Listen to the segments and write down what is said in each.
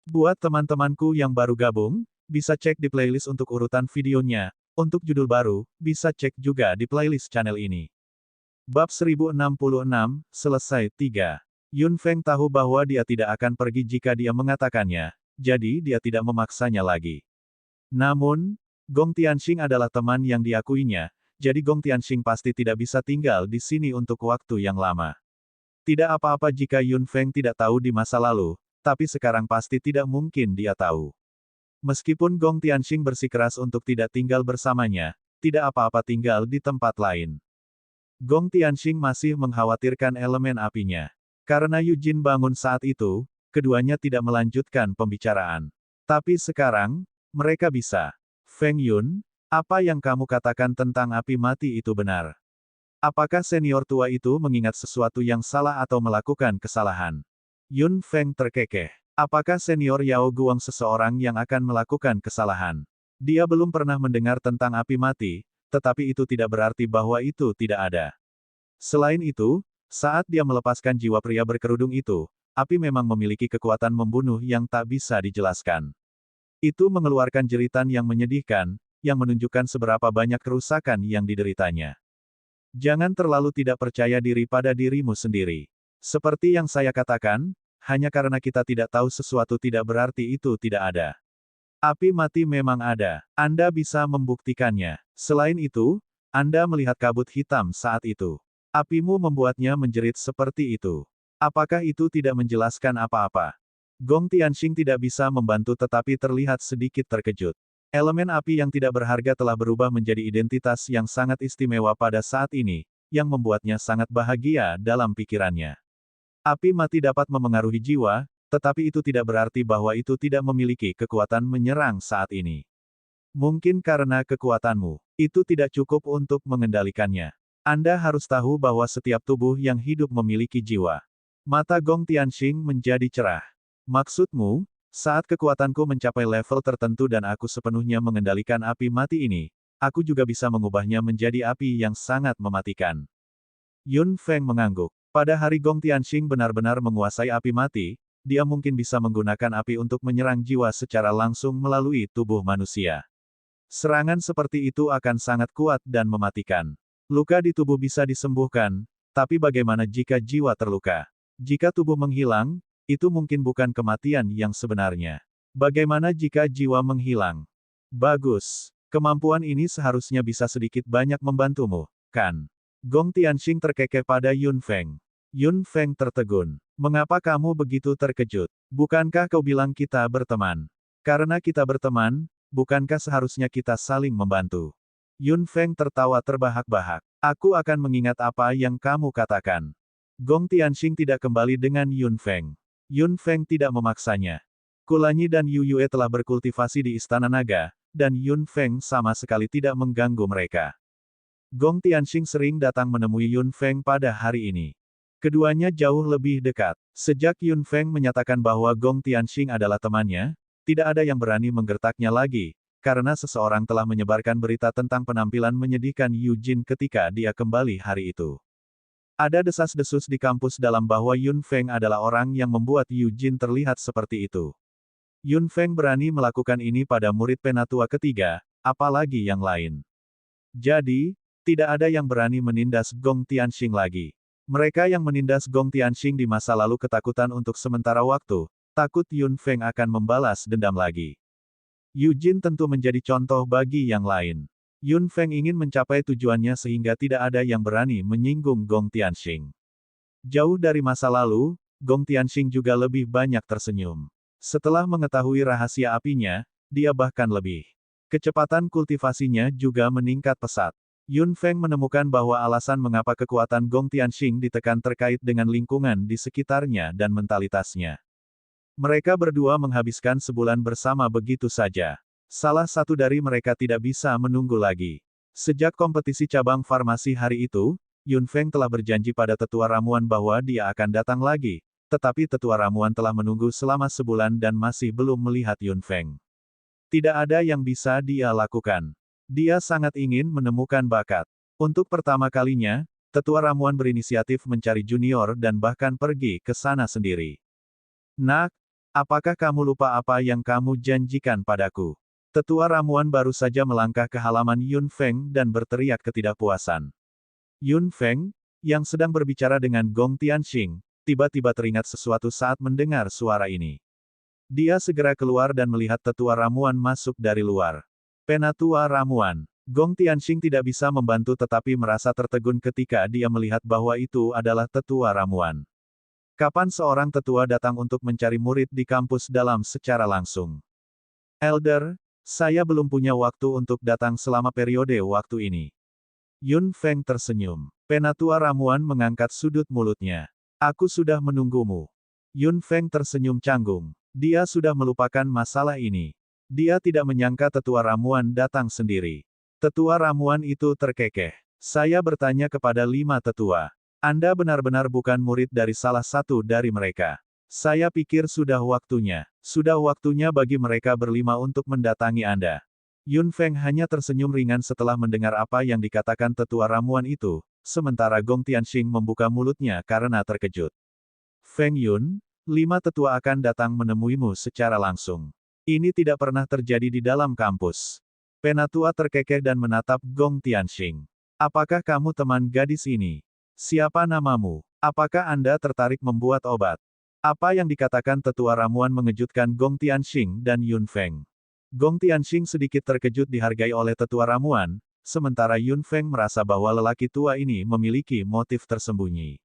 Buat teman-temanku yang baru gabung, bisa cek di playlist untuk urutan videonya. Untuk judul baru, bisa cek juga di playlist channel ini. Bab 1066, selesai 3. Yun Feng tahu bahwa dia tidak akan pergi jika dia mengatakannya, jadi dia tidak memaksanya lagi. Namun, Gong Tianxing adalah teman yang diakuinya, jadi Gong Tianxing pasti tidak bisa tinggal di sini untuk waktu yang lama. Tidak apa-apa jika Yun Feng tidak tahu di masa lalu, tapi sekarang pasti tidak mungkin dia tahu. Meskipun Gong Tianxing bersikeras untuk tidak tinggal bersamanya, tidak apa-apa tinggal di tempat lain. Gong Tianxing masih mengkhawatirkan elemen apinya. Karena Yujin bangun saat itu, keduanya tidak melanjutkan pembicaraan. Tapi sekarang, mereka bisa. Feng Yun, apa yang kamu katakan tentang api mati itu benar? Apakah senior tua itu mengingat sesuatu yang salah atau melakukan kesalahan? Yun Feng terkekeh. Apakah senior Yao Guang seseorang yang akan melakukan kesalahan? Dia belum pernah mendengar tentang api mati, tetapi itu tidak berarti bahwa itu tidak ada. Selain itu, saat dia melepaskan jiwa pria berkerudung itu, api memang memiliki kekuatan membunuh yang tak bisa dijelaskan. Itu mengeluarkan jeritan yang menyedihkan, yang menunjukkan seberapa banyak kerusakan yang dideritanya. Jangan terlalu tidak percaya diri pada dirimu sendiri. Seperti yang saya katakan, hanya karena kita tidak tahu sesuatu tidak berarti itu tidak ada. Api mati memang ada. Anda bisa membuktikannya. Selain itu, Anda melihat kabut hitam saat itu. Apimu membuatnya menjerit seperti itu. Apakah itu tidak menjelaskan apa-apa? Gong Tianxing tidak bisa membantu tetapi terlihat sedikit terkejut. Elemen api yang tidak berharga telah berubah menjadi identitas yang sangat istimewa pada saat ini, yang membuatnya sangat bahagia dalam pikirannya. Api mati dapat memengaruhi jiwa, tetapi itu tidak berarti bahwa itu tidak memiliki kekuatan menyerang saat ini. Mungkin karena kekuatanmu, itu tidak cukup untuk mengendalikannya. Anda harus tahu bahwa setiap tubuh yang hidup memiliki jiwa. Mata Gong Tianxing menjadi cerah. Maksudmu, saat kekuatanku mencapai level tertentu dan aku sepenuhnya mengendalikan api mati ini, aku juga bisa mengubahnya menjadi api yang sangat mematikan. Yun Feng mengangguk. Pada hari Gong Tianxing benar-benar menguasai api mati, dia mungkin bisa menggunakan api untuk menyerang jiwa secara langsung melalui tubuh manusia. Serangan seperti itu akan sangat kuat dan mematikan. Luka di tubuh bisa disembuhkan, tapi bagaimana jika jiwa terluka? Jika tubuh menghilang, itu mungkin bukan kematian yang sebenarnya. Bagaimana jika jiwa menghilang? Bagus. Kemampuan ini seharusnya bisa sedikit banyak membantumu, kan? Gong Tianxing terkekeh pada Yun Feng. Yun Feng tertegun. Mengapa kamu begitu terkejut? Bukankah kau bilang kita berteman? Karena kita berteman, bukankah seharusnya kita saling membantu? Yun Feng tertawa terbahak-bahak. Aku akan mengingat apa yang kamu katakan. Gong Tianxing tidak kembali dengan Yun Feng. Yun Feng tidak memaksanya. Kulanyi dan Yu Yue telah berkultivasi di Istana Naga, dan Yun Feng sama sekali tidak mengganggu mereka. Gong Tianxing sering datang menemui Yun Feng pada hari ini. Keduanya jauh lebih dekat. Sejak Yun Feng menyatakan bahwa Gong Tianxing adalah temannya, tidak ada yang berani menggertaknya lagi, karena seseorang telah menyebarkan berita tentang penampilan menyedihkan Yu Jin ketika dia kembali hari itu. Ada desas-desus di kampus dalam bahwa Yun Feng adalah orang yang membuat Yu Jin terlihat seperti itu. Yun Feng berani melakukan ini pada murid penatua ketiga, apalagi yang lain. Jadi, tidak ada yang berani menindas Gong Tianxing lagi. Mereka yang menindas Gong Tianxing di masa lalu ketakutan untuk sementara waktu, takut Yun Feng akan membalas dendam lagi. Yu Jin tentu menjadi contoh bagi yang lain. Yun Feng ingin mencapai tujuannya sehingga tidak ada yang berani menyinggung Gong Tianxing. Jauh dari masa lalu, Gong Tianxing juga lebih banyak tersenyum. Setelah mengetahui rahasia apinya, dia bahkan lebih. Kecepatan kultivasinya juga meningkat pesat. Yun Feng menemukan bahwa alasan mengapa kekuatan Gong Tianxing ditekan terkait dengan lingkungan di sekitarnya dan mentalitasnya. Mereka berdua menghabiskan sebulan bersama begitu saja. Salah satu dari mereka tidak bisa menunggu lagi. Sejak kompetisi cabang farmasi hari itu, Yun Feng telah berjanji pada tetua ramuan bahwa dia akan datang lagi, tetapi tetua ramuan telah menunggu selama sebulan dan masih belum melihat Yun Feng. Tidak ada yang bisa dia lakukan. Dia sangat ingin menemukan bakat. Untuk pertama kalinya, tetua ramuan berinisiatif mencari junior dan bahkan pergi ke sana sendiri. Nak, Apakah kamu lupa apa yang kamu janjikan padaku? Tetua ramuan baru saja melangkah ke halaman Yun Feng dan berteriak ketidakpuasan. Yun Feng, yang sedang berbicara dengan Gong Tianxing, tiba-tiba teringat sesuatu saat mendengar suara ini. Dia segera keluar dan melihat tetua ramuan masuk dari luar. Penatua ramuan. Gong Tianxing tidak bisa membantu tetapi merasa tertegun ketika dia melihat bahwa itu adalah tetua ramuan. Kapan seorang tetua datang untuk mencari murid di kampus dalam secara langsung? Elder, saya belum punya waktu untuk datang selama periode waktu ini. Yun Feng tersenyum. Penatua ramuan mengangkat sudut mulutnya. Aku sudah menunggumu. Yun Feng tersenyum canggung. Dia sudah melupakan masalah ini. Dia tidak menyangka tetua ramuan datang sendiri. Tetua ramuan itu terkekeh. Saya bertanya kepada 5 tetua. Anda benar-benar bukan murid dari salah satu dari mereka. Saya pikir sudah waktunya bagi mereka berlima untuk mendatangi Anda. Yun Feng hanya tersenyum ringan setelah mendengar apa yang dikatakan tetua ramuan itu, sementara Gong Tianxing membuka mulutnya karena terkejut. Feng Yun, 5 tetua akan datang menemuimu secara langsung. Ini tidak pernah terjadi di dalam kampus. Penatua terkekeh dan menatap Gong Tianxing. Apakah kamu teman gadis ini? Siapa namamu? Apakah Anda tertarik membuat obat? Apa yang dikatakan tetua ramuan mengejutkan Gong Tianxing dan Yun Feng. Gong Tianxing sedikit terkejut dihargai oleh tetua ramuan, sementara Yun Feng merasa bahwa lelaki tua ini memiliki motif tersembunyi.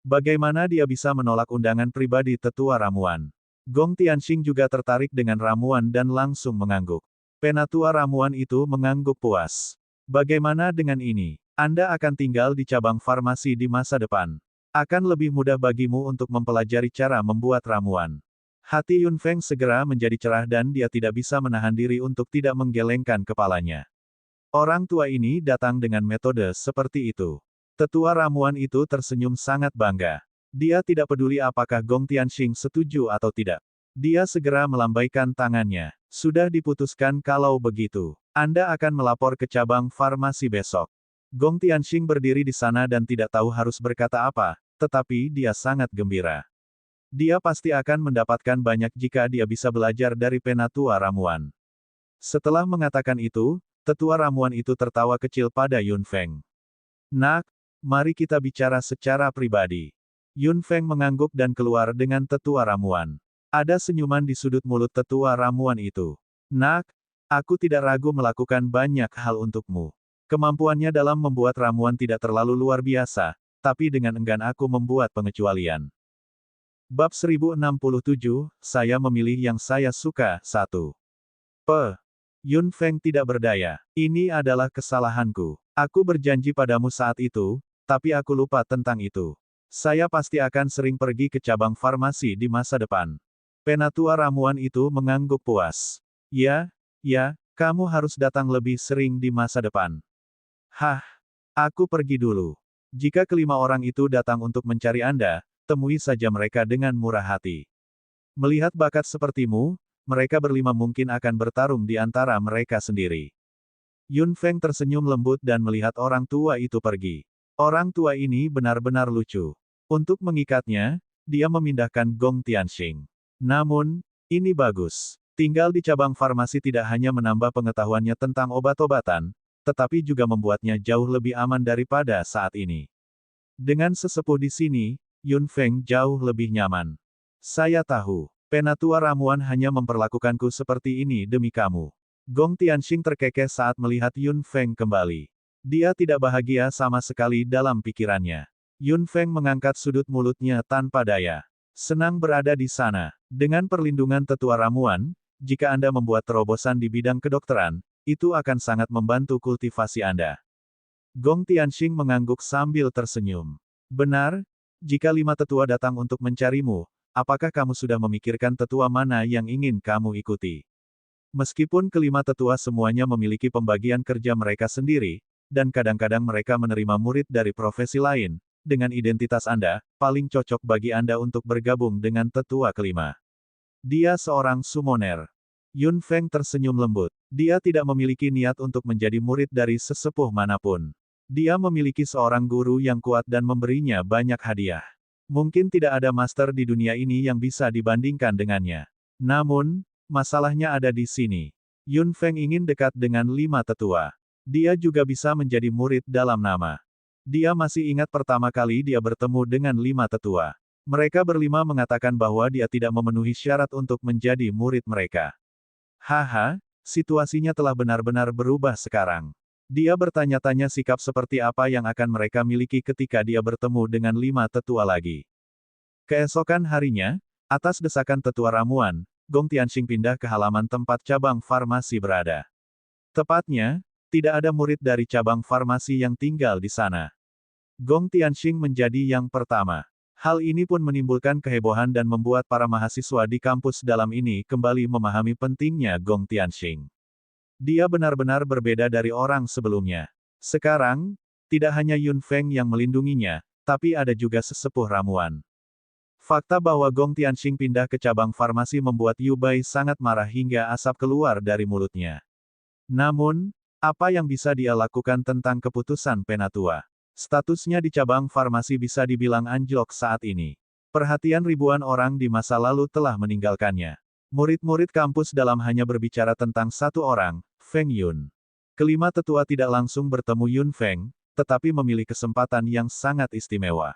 Bagaimana dia bisa menolak undangan pribadi tetua ramuan? Gong Tianxing juga tertarik dengan ramuan dan langsung mengangguk. Penatua ramuan itu mengangguk puas. Bagaimana dengan ini? Anda akan tinggal di cabang farmasi di masa depan. Akan lebih mudah bagimu untuk mempelajari cara membuat ramuan. Hati Yun Feng segera menjadi cerah dan dia tidak bisa menahan diri untuk tidak menggelengkan kepalanya. Orang tua ini datang dengan metode seperti itu. Tetua ramuan itu tersenyum sangat bangga. Dia tidak peduli apakah Gong Tianxing setuju atau tidak. Dia segera melambaikan tangannya. Sudah diputuskan kalau begitu. Anda akan melapor ke cabang farmasi besok. Gong Tianxing berdiri di sana dan tidak tahu harus berkata apa, tetapi dia sangat gembira. Dia pasti akan mendapatkan banyak jika dia bisa belajar dari penatua ramuan. Setelah mengatakan itu, tetua ramuan itu tertawa kecil pada Yun Feng. Nak, mari kita bicara secara pribadi. Yun Feng mengangguk dan keluar dengan tetua ramuan. Ada senyuman di sudut mulut tetua ramuan itu. Nak, aku tidak ragu melakukan banyak hal untukmu. Kemampuannya dalam membuat ramuan tidak terlalu luar biasa, tapi dengan enggan aku membuat pengecualian. Bab 1067, saya memilih yang saya suka. 1. Yun Feng tidak berdaya. Ini adalah kesalahanku. Aku berjanji padamu saat itu, tapi aku lupa tentang itu. Saya pasti akan sering pergi ke cabang farmasi di masa depan. Penatua ramuan itu mengangguk puas. Ya, kamu harus datang lebih sering di masa depan. Hah, aku pergi dulu. Jika kelima orang itu datang untuk mencari Anda, temui saja mereka dengan murah hati. Melihat bakat sepertimu, mereka berlima mungkin akan bertarung di antara mereka sendiri. Yun Feng tersenyum lembut dan melihat orang tua itu pergi. Orang tua ini benar-benar lucu. Untuk mengikatnya, dia memindahkan Gong Tianxing. Namun, ini bagus. Tinggal di cabang farmasi tidak hanya menambah pengetahuannya tentang obat-obatan, tetapi juga membuatnya jauh lebih aman daripada saat ini. Dengan sesepuh di sini, Yun Feng jauh lebih nyaman. Saya tahu, penatua ramuan hanya memperlakukanku seperti ini demi kamu. Gong Tianxing terkekeh saat melihat Yun Feng kembali. Dia tidak bahagia sama sekali dalam pikirannya. Yun Feng mengangkat sudut mulutnya tanpa daya. Senang berada di sana. Dengan perlindungan tetua ramuan, jika Anda membuat terobosan di bidang kedokteran, itu akan sangat membantu kultivasi Anda. Gong Tianxing mengangguk sambil tersenyum. Benar, jika 5 tetua datang untuk mencarimu, apakah kamu sudah memikirkan tetua mana yang ingin kamu ikuti? Meskipun kelima tetua semuanya memiliki pembagian kerja mereka sendiri, dan kadang-kadang mereka menerima murid dari profesi lain, dengan identitas Anda, paling cocok bagi Anda untuk bergabung dengan tetua kelima. Dia seorang summoner. Yun Feng tersenyum lembut. Dia tidak memiliki niat untuk menjadi murid dari sesepuh manapun. Dia memiliki seorang guru yang kuat dan memberinya banyak hadiah. Mungkin tidak ada master di dunia ini yang bisa dibandingkan dengannya. Namun, masalahnya ada di sini. Yun Feng ingin dekat dengan 5 tetua. Dia juga bisa menjadi murid dalam nama. Dia masih ingat pertama kali dia bertemu dengan 5 tetua. Mereka berlima mengatakan bahwa dia tidak memenuhi syarat untuk menjadi murid mereka. Haha, situasinya telah benar-benar berubah sekarang. Dia bertanya-tanya sikap seperti apa yang akan mereka miliki ketika dia bertemu dengan 5 tetua lagi. Keesokan harinya, atas desakan tetua ramuan, Gong Tianxing pindah ke halaman tempat cabang farmasi berada. Tepatnya, tidak ada murid dari cabang farmasi yang tinggal di sana. Gong Tianxing menjadi yang pertama. Hal ini pun menimbulkan kehebohan dan membuat para mahasiswa di kampus dalam ini kembali memahami pentingnya Gong Tianxing. Dia benar-benar berbeda dari orang sebelumnya. Sekarang, tidak hanya Yun Feng yang melindunginya, tapi ada juga sesepuh ramuan. Fakta bahwa Gong Tianxing pindah ke cabang farmasi membuat Yu Bai sangat marah hingga asap keluar dari mulutnya. Namun, apa yang bisa dia lakukan tentang keputusan Penatua? Statusnya di cabang farmasi bisa dibilang anjlok saat ini. Perhatian ribuan orang di masa lalu telah meninggalkannya. Murid-murid kampus dalam hanya berbicara tentang satu orang, Feng Yun. Kelima tetua tidak langsung bertemu Yun Feng, tetapi memilih kesempatan yang sangat istimewa.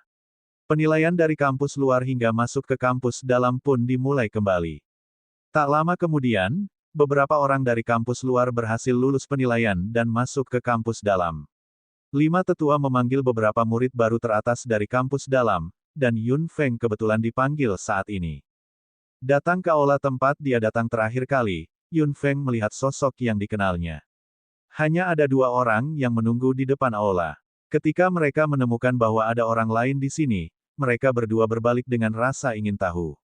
Penilaian dari kampus luar hingga masuk ke kampus dalam pun dimulai kembali. Tak lama kemudian, beberapa orang dari kampus luar berhasil lulus penilaian dan masuk ke kampus dalam. 5 tetua memanggil beberapa murid baru teratas dari kampus dalam, dan Yun Feng kebetulan dipanggil saat ini. Datang ke aula tempat dia datang terakhir kali, Yun Feng melihat sosok yang dikenalnya. Hanya ada 2 orang yang menunggu di depan aula. Ketika mereka menemukan bahwa ada orang lain di sini, mereka berdua berbalik dengan rasa ingin tahu.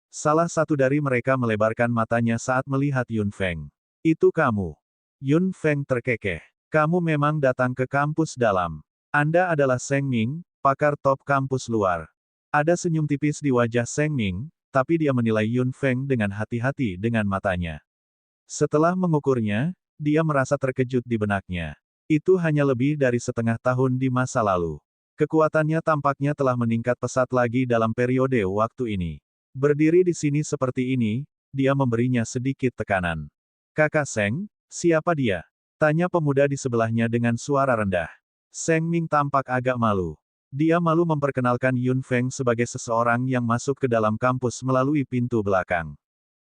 Salah satu dari mereka melebarkan matanya saat melihat Yun Feng. Itu kamu. Yun Feng terkekeh. Kamu memang datang ke kampus dalam. Anda adalah Seng Ming, pakar top kampus luar. Ada senyum tipis di wajah Seng Ming, tapi dia menilai Yun Feng dengan hati-hati dengan matanya. Setelah mengukurnya, dia merasa terkejut di benaknya. Itu hanya lebih dari setengah tahun di masa lalu. Kekuatannya tampaknya telah meningkat pesat lagi dalam periode waktu ini. Berdiri di sini seperti ini, dia memberinya sedikit tekanan. Kakak Seng, siapa dia? Tanya pemuda di sebelahnya dengan suara rendah. Seng Ming tampak agak malu. Dia malu memperkenalkan Yun Feng sebagai seseorang yang masuk ke dalam kampus melalui pintu belakang.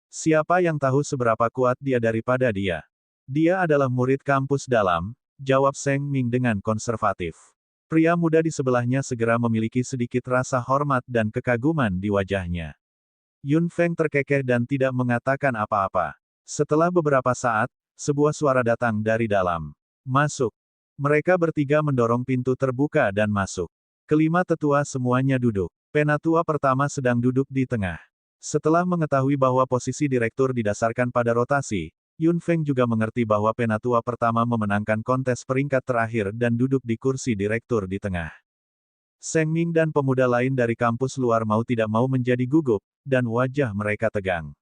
Siapa yang tahu seberapa kuat dia daripada dia? Dia adalah murid kampus dalam, jawab Seng Ming dengan konservatif. Pria muda di sebelahnya segera memiliki sedikit rasa hormat dan kekaguman di wajahnya. Yun Feng terkekeh dan tidak mengatakan apa-apa. Setelah beberapa saat, sebuah suara datang dari dalam. Masuk. Mereka bertiga mendorong pintu terbuka dan masuk. Kelima tetua semuanya duduk. Penatua pertama sedang duduk di tengah. Setelah mengetahui bahwa posisi direktur didasarkan pada rotasi, Yun Feng juga mengerti bahwa penatua pertama memenangkan kontes peringkat terakhir dan duduk di kursi direktur di tengah. Seng Ming dan pemuda lain dari kampus luar mau tidak mau menjadi gugup, dan wajah mereka tegang.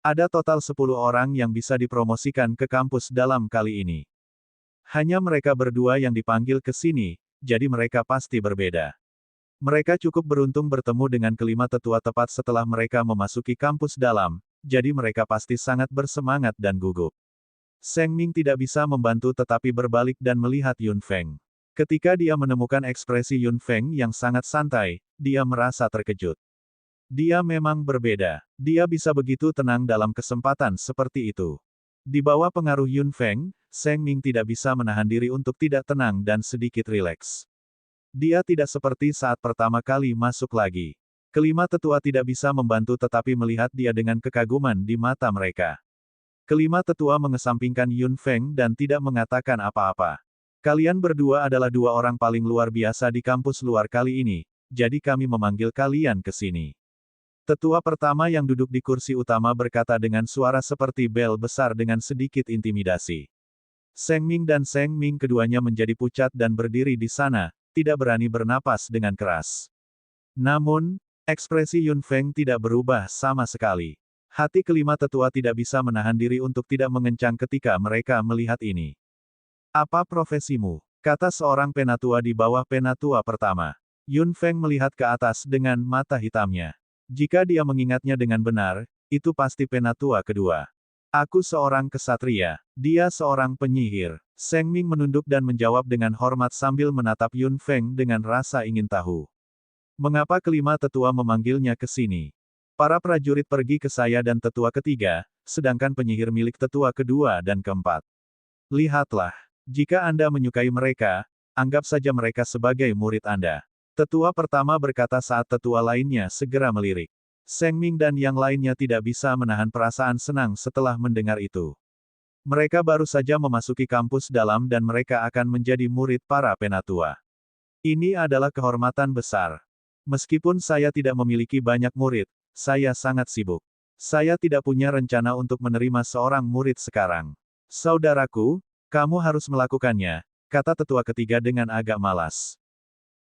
Ada total 10 orang yang bisa dipromosikan ke kampus dalam kali ini. Hanya mereka berdua yang dipanggil ke sini, jadi mereka pasti berbeda. Mereka cukup beruntung bertemu dengan kelima tetua tepat setelah mereka memasuki kampus dalam, jadi mereka pasti sangat bersemangat dan gugup. Seng Ming tidak bisa membantu tetapi berbalik dan melihat Yun Feng. Ketika dia menemukan ekspresi Yun Feng yang sangat santai, dia merasa terkejut. Dia memang berbeda. Dia bisa begitu tenang dalam kesempatan seperti itu. Di bawah pengaruh Yun Feng, Seng Ming tidak bisa menahan diri untuk tidak tenang dan sedikit rileks. Dia tidak seperti saat pertama kali masuk lagi. Kelima tetua tidak bisa membantu tetapi melihat dia dengan kekaguman di mata mereka. Kelima tetua mengesampingkan Yun Feng dan tidak mengatakan apa-apa. Kalian berdua adalah 2 orang paling luar biasa di kampus luar kali ini, jadi kami memanggil kalian ke sini. Tetua pertama yang duduk di kursi utama berkata dengan suara seperti bel besar dengan sedikit intimidasi. Seng Ming dan Seng Ming keduanya menjadi pucat dan berdiri di sana, tidak berani bernapas dengan keras. Namun, ekspresi Yun Feng tidak berubah sama sekali. Hati kelima tetua tidak bisa menahan diri untuk tidak mengencang ketika mereka melihat ini. Apa profesimu? Kata seorang penatua di bawah penatua pertama. Yun Feng melihat ke atas dengan mata hitamnya. Jika dia mengingatnya dengan benar, itu pasti penatua kedua. Aku seorang kesatria, dia seorang penyihir. Seng Ming menunduk dan menjawab dengan hormat sambil menatap Yun Feng dengan rasa ingin tahu. Mengapa kelima tetua memanggilnya ke sini? Para prajurit pergi ke saya dan tetua ketiga, sedangkan penyihir milik tetua kedua dan keempat. Lihatlah, jika Anda menyukai mereka, anggap saja mereka sebagai murid Anda. Tetua pertama berkata saat tetua lainnya segera melirik. Seng Ming dan yang lainnya tidak bisa menahan perasaan senang setelah mendengar itu. Mereka baru saja memasuki kampus dalam dan mereka akan menjadi murid para penatua. Ini adalah kehormatan besar. Meskipun saya tidak memiliki banyak murid, saya sangat sibuk. Saya tidak punya rencana untuk menerima seorang murid sekarang. Saudaraku, kamu harus melakukannya, kata tetua ketiga dengan agak malas.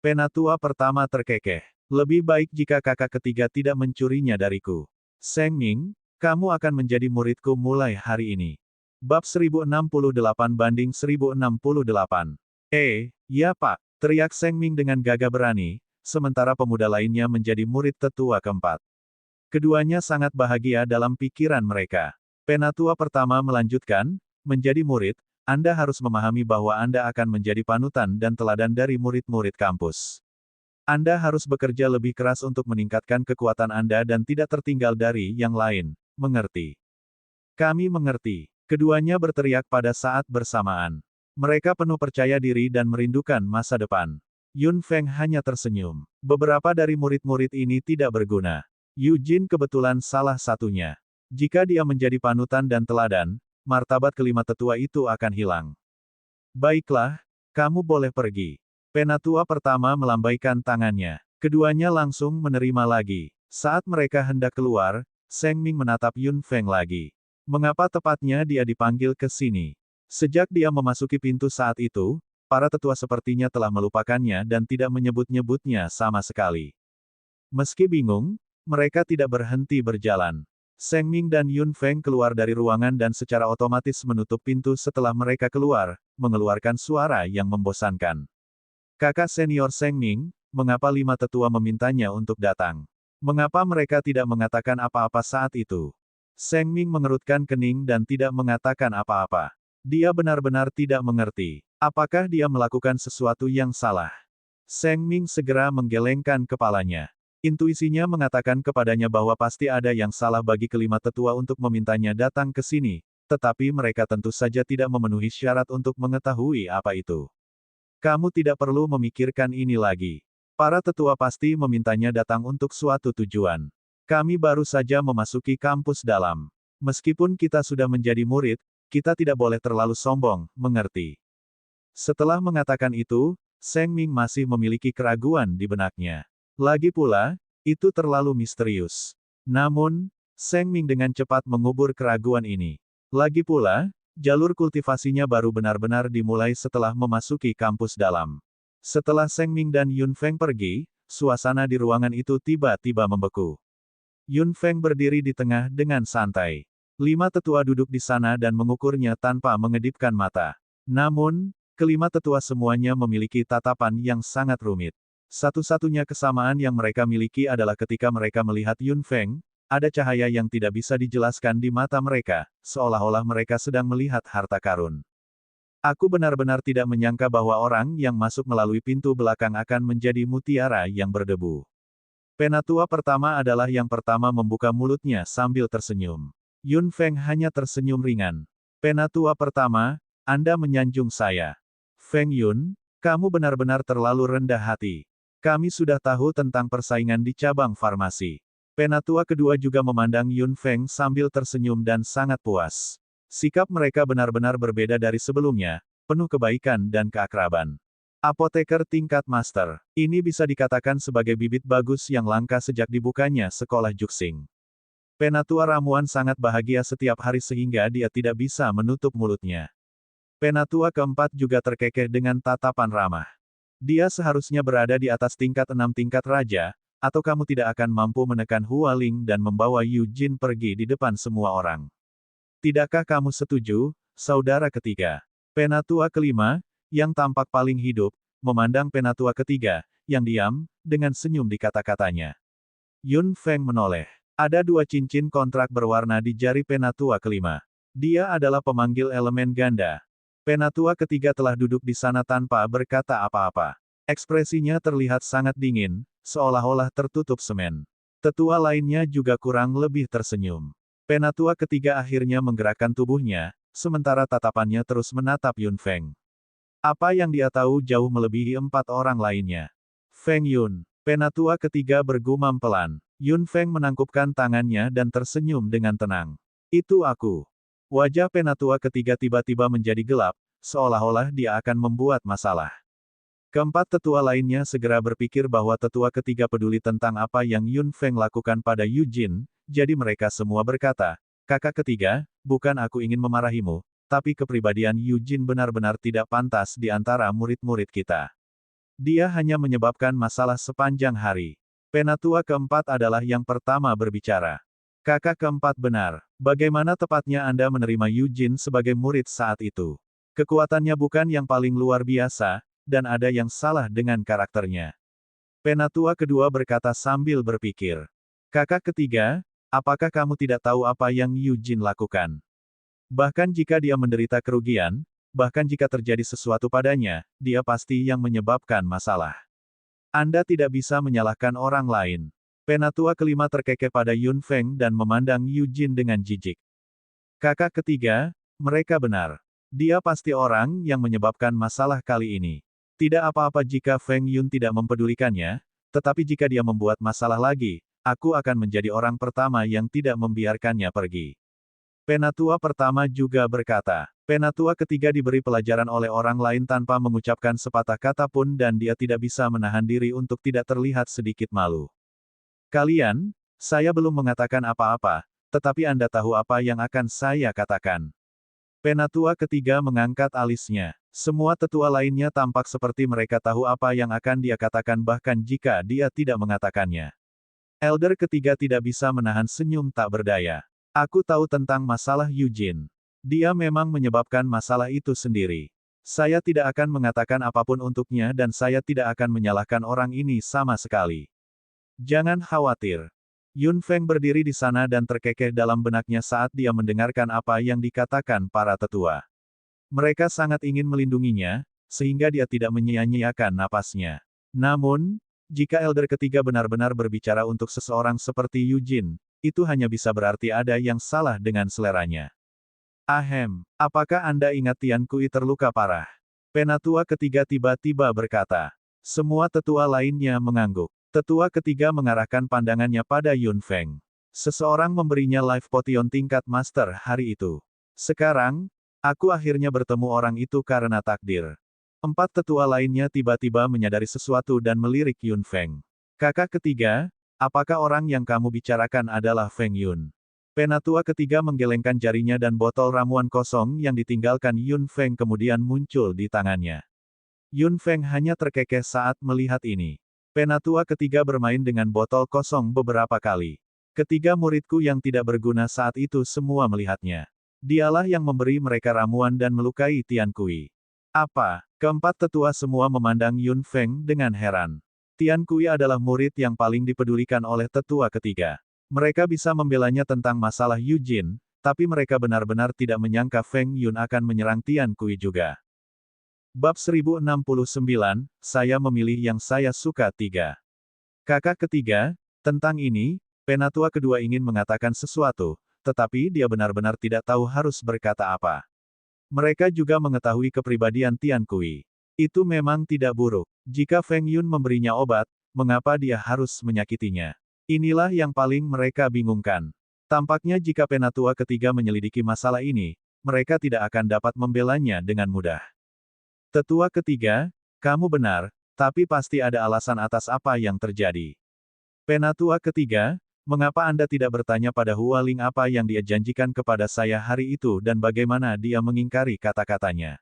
Penatua pertama terkekeh. Lebih baik jika kakak ketiga tidak mencurinya dariku. Seng Ming, kamu akan menjadi muridku mulai hari ini. Bab 1068-1068. Ya pak, teriak Seng Ming dengan gagah berani, sementara pemuda lainnya menjadi murid tetua keempat. Keduanya sangat bahagia dalam pikiran mereka. Penatua pertama melanjutkan, menjadi murid, Anda harus memahami bahwa Anda akan menjadi panutan dan teladan dari murid-murid kampus. Anda harus bekerja lebih keras untuk meningkatkan kekuatan Anda dan tidak tertinggal dari yang lain, mengerti? Kami mengerti. Keduanya berteriak pada saat bersamaan. Mereka penuh percaya diri dan merindukan masa depan. Yun Feng hanya tersenyum. Beberapa dari murid-murid ini tidak berguna. Eugene kebetulan salah satunya. Jika dia menjadi panutan dan teladan, martabat kelima tetua itu akan hilang. Baiklah, kamu boleh pergi. Penatua pertama melambaikan tangannya. Keduanya langsung menerima lagi. Saat mereka hendak keluar, Seng Ming menatap Yun Feng lagi. Mengapa tepatnya dia dipanggil ke sini? Sejak dia memasuki pintu saat itu, para tetua sepertinya telah melupakannya dan tidak menyebut-nyebutnya sama sekali. Meski bingung, mereka tidak berhenti berjalan. Seng Ming dan Yun Feng keluar dari ruangan dan secara otomatis menutup pintu setelah mereka keluar, mengeluarkan suara yang membosankan. Kakak senior Seng Ming, mengapa lima tetua memintanya untuk datang? Mengapa mereka tidak mengatakan apa-apa saat itu? Seng Ming mengerutkan kening dan tidak mengatakan apa-apa. Dia benar-benar tidak mengerti. Apakah dia melakukan sesuatu yang salah? Seng Ming segera menggelengkan kepalanya. Intuisinya mengatakan kepadanya bahwa pasti ada yang salah bagi kelima tetua untuk memintanya datang ke sini, tetapi mereka tentu saja tidak memenuhi syarat untuk mengetahui apa itu. Kamu tidak perlu memikirkan ini lagi. Para tetua pasti memintanya datang untuk suatu tujuan. Kami baru saja memasuki kampus dalam. Meskipun kita sudah menjadi murid, kita tidak boleh terlalu sombong, mengerti? Setelah mengatakan itu, Seng Ming masih memiliki keraguan di benaknya. Lagi pula, itu terlalu misterius. Namun, Seng Ming dengan cepat mengubur keraguan ini. Lagi pula, jalur kultivasinya baru benar-benar dimulai setelah memasuki kampus dalam. Setelah Seng Ming dan Yun Feng pergi, suasana di ruangan itu tiba-tiba membeku. Yun Feng berdiri di tengah dengan santai. Lima tetua duduk di sana dan mengukurnya tanpa mengedipkan mata. Namun, kelima tetua semuanya memiliki tatapan yang sangat rumit. Satu-satunya kesamaan yang mereka miliki adalah ketika mereka melihat Yun Feng, ada cahaya yang tidak bisa dijelaskan di mata mereka, seolah-olah mereka sedang melihat harta karun. Aku benar-benar tidak menyangka bahwa orang yang masuk melalui pintu belakang akan menjadi mutiara yang berdebu. Penatua pertama adalah yang pertama membuka mulutnya sambil tersenyum. Yun Feng hanya tersenyum ringan. Penatua pertama, Anda menyanjung saya. Feng Yun, kamu benar-benar terlalu rendah hati. Kami sudah tahu tentang persaingan di cabang farmasi. Penatua kedua juga memandang Yun Feng sambil tersenyum dan sangat puas. Sikap mereka benar-benar berbeda dari sebelumnya, penuh kebaikan dan keakraban. Apoteker tingkat master. Ini bisa dikatakan sebagai bibit bagus yang langka sejak dibukanya sekolah Juxing. Penatua ramuan sangat bahagia setiap hari sehingga dia tidak bisa menutup mulutnya. Penatua keempat juga terkekeh dengan tatapan ramah. Dia seharusnya berada di atas tingkat 6 tingkat raja, atau kamu tidak akan mampu menekan Hua Ling dan membawa Yu Jin pergi di depan semua orang. Tidakkah kamu setuju, saudara ketiga? Penatua kelima, yang tampak paling hidup, memandang penatua ketiga, yang diam, dengan senyum di kata-katanya. Yun Feng menoleh. Ada 2 cincin kontrak berwarna di jari penatua kelima. Dia adalah pemanggil elemen ganda. Penatua ketiga telah duduk di sana tanpa berkata apa-apa. Ekspresinya terlihat sangat dingin, seolah-olah tertutup semen. Tetua lainnya juga kurang lebih tersenyum. Penatua ketiga akhirnya menggerakkan tubuhnya, sementara tatapannya terus menatap Yun Feng. Apa yang dia tahu jauh melebihi 4 orang lainnya. Feng Yun. Penatua ketiga bergumam pelan. Yun Feng menangkupkan tangannya dan tersenyum dengan tenang. Itu aku. Wajah penatua ketiga tiba-tiba menjadi gelap, seolah-olah dia akan membuat masalah. Keempat tetua lainnya segera berpikir bahwa tetua ketiga peduli tentang apa yang Yun Feng lakukan pada Yu Jin, jadi mereka semua berkata, "Kakak ketiga, bukan aku ingin memarahimu, tapi kepribadian Yu Jin benar-benar tidak pantas di antara murid-murid kita. Dia hanya menyebabkan masalah sepanjang hari." Penatua keempat adalah yang pertama berbicara. "Kakak keempat benar. Bagaimana tepatnya Anda menerima Yu Jin sebagai murid saat itu? Kekuatannya bukan yang paling luar biasa, dan ada yang salah dengan karakternya." Penatua kedua berkata sambil berpikir. "Kakak ketiga, apakah kamu tidak tahu apa yang Yu Jin lakukan? Bahkan jika dia menderita kerugian, bahkan jika terjadi sesuatu padanya, dia pasti yang menyebabkan masalah. Anda tidak bisa menyalahkan orang lain." Penatua kelima terkekeh pada Yun Feng dan memandang Yu Jin dengan jijik. "Kakak ketiga, mereka benar. Dia pasti orang yang menyebabkan masalah kali ini. Tidak apa-apa jika Feng Yun tidak mempedulikannya, tetapi jika dia membuat masalah lagi, aku akan menjadi orang pertama yang tidak membiarkannya pergi." Penatua pertama juga berkata. Penatua ketiga diberi pelajaran oleh orang lain tanpa mengucapkan sepatah kata pun dan dia tidak bisa menahan diri untuk tidak terlihat sedikit malu. "Kalian, saya belum mengatakan apa-apa, tetapi Anda tahu apa yang akan saya katakan." Penatua ketiga mengangkat alisnya. Semua tetua lainnya tampak seperti mereka tahu apa yang akan dia katakan bahkan jika dia tidak mengatakannya. Elder ketiga tidak bisa menahan senyum tak berdaya. "Aku tahu tentang masalah Yu Jin. Dia memang menyebabkan masalah itu sendiri. Saya tidak akan mengatakan apapun untuknya dan saya tidak akan menyalahkan orang ini sama sekali. Jangan khawatir." Yun Feng berdiri di sana dan terkekeh dalam benaknya saat dia mendengarkan apa yang dikatakan para tetua. Mereka sangat ingin melindunginya, sehingga dia tidak menyia-nyiakan napasnya. Namun, jika elder ketiga benar-benar berbicara untuk seseorang seperti Yu Jin, itu hanya bisa berarti ada yang salah dengan seleranya. "Ahem, apakah Anda ingat Tian Kui terluka parah?" Penatua ketiga tiba-tiba berkata. Semua tetua lainnya mengangguk. Tetua ketiga mengarahkan pandangannya pada Yun Feng. "Seseorang memberinya life potion tingkat master hari itu. Sekarang, aku akhirnya bertemu orang itu karena takdir." Empat tetua lainnya tiba-tiba menyadari sesuatu dan melirik Yun Feng. "Kakak ketiga, apakah orang yang kamu bicarakan adalah Feng Yun?" Penatua ketiga menggelengkan jarinya dan botol ramuan kosong yang ditinggalkan Yun Feng kemudian muncul di tangannya. Yun Feng hanya terkekeh saat melihat ini. Penatua ketiga bermain dengan botol kosong beberapa kali. Ketiga muridku yang tidak berguna saat itu semua melihatnya. Dialah yang memberi mereka ramuan dan melukai Tian Kui. Apa? Keempat tetua semua memandang Yun Feng dengan heran. Tian Kui adalah murid yang paling dipedulikan oleh tetua ketiga. Mereka bisa membelanya tentang masalah Yu Jin, tapi mereka benar-benar tidak menyangka Feng Yun akan menyerang Tian Kui juga. Bab 1069, saya memilih yang saya suka 3. Kakak ketiga, tentang ini, penatua kedua ingin mengatakan sesuatu, tetapi dia benar-benar tidak tahu harus berkata apa. Mereka juga mengetahui kepribadian Tian Kui. Itu memang tidak buruk. Jika Feng Yun memberinya obat, mengapa dia harus menyakitinya? Inilah yang paling mereka bingungkan. Tampaknya jika penatua ketiga menyelidiki masalah ini, mereka tidak akan dapat membelanya dengan mudah. Tetua ketiga, kamu benar, tapi pasti ada alasan atas apa yang terjadi. Penatua ketiga, mengapa Anda tidak bertanya pada Hua Ling apa yang dia janjikan kepada saya hari itu dan bagaimana dia mengingkari kata-katanya?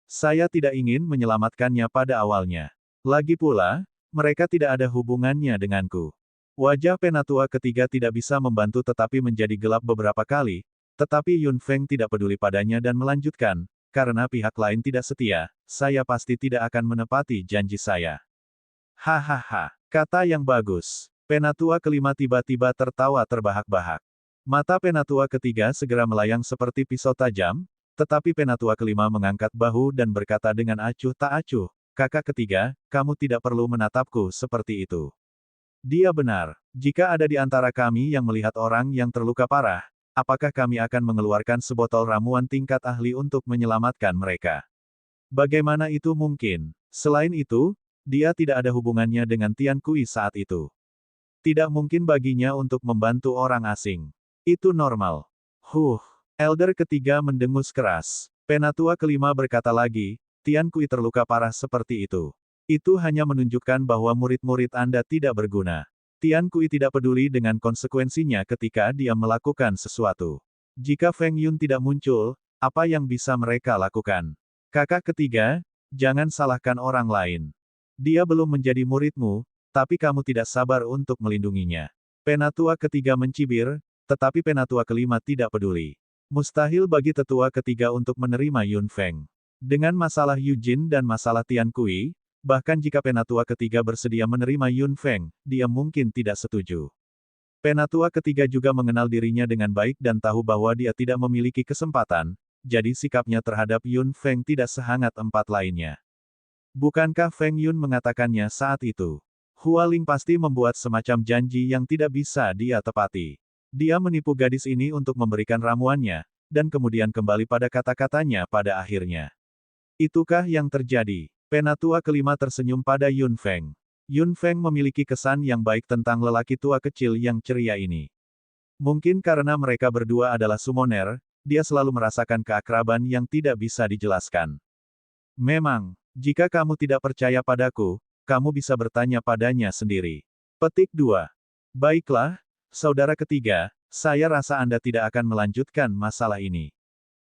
Saya tidak ingin menyelamatkannya pada awalnya. Lagi pula, mereka tidak ada hubungannya denganku. Wajah penatua ketiga tidak bisa membantu tetapi menjadi gelap beberapa kali, tetapi Yun Feng tidak peduli padanya dan melanjutkan, karena pihak lain tidak setia, saya pasti tidak akan menepati janji saya. Hahaha, kata yang bagus. Penatua kelima tiba-tiba tertawa terbahak-bahak. Mata penatua ketiga segera melayang seperti pisau tajam, tetapi penatua kelima mengangkat bahu dan berkata dengan acuh tak acuh, "Kakak ketiga, kamu tidak perlu menatapku seperti itu." Dia benar. Jika ada di antara kami yang melihat orang yang terluka parah, apakah kami akan mengeluarkan sebotol ramuan tingkat ahli untuk menyelamatkan mereka? Bagaimana itu mungkin? Selain itu, dia tidak ada hubungannya dengan Tian Kui saat itu. Tidak mungkin baginya untuk membantu orang asing. Itu normal. Elder ketiga mendengus keras. Penatua kelima berkata lagi, Tian Kui terluka parah seperti itu. Itu hanya menunjukkan bahwa murid-murid Anda tidak berguna. Tian Kui tidak peduli dengan konsekuensinya ketika dia melakukan sesuatu. Jika Feng Yun tidak muncul, apa yang bisa mereka lakukan? Kakak ketiga, jangan salahkan orang lain. Dia belum menjadi muridmu, tapi kamu tidak sabar untuk melindunginya. Penatua ketiga mencibir, tetapi penatua kelima tidak peduli. Mustahil bagi tetua ketiga untuk menerima Yun Feng. Dengan masalah Yujin dan masalah Tian Kui, bahkan jika penatua ketiga bersedia menerima Yun Feng, dia mungkin tidak setuju. Penatua ketiga juga mengenal dirinya dengan baik dan tahu bahwa dia tidak memiliki kesempatan, jadi sikapnya terhadap Yun Feng tidak sehangat empat lainnya. Bukankah Feng Yun mengatakannya saat itu? Hua Ling pasti membuat semacam janji yang tidak bisa dia tepati. Dia menipu gadis ini untuk memberikan ramuannya, dan kemudian kembali pada kata-katanya pada akhirnya. Itukah yang terjadi? Penatua kelima tersenyum pada Yun Feng. Yun Feng memiliki kesan yang baik tentang lelaki tua kecil yang ceria ini. Mungkin karena mereka berdua adalah summoner, dia selalu merasakan keakraban yang tidak bisa dijelaskan. Memang, jika kamu tidak percaya padaku, kamu bisa bertanya padanya sendiri. Petik 2. Baiklah, saudara ketiga, saya rasa Anda tidak akan melanjutkan masalah ini.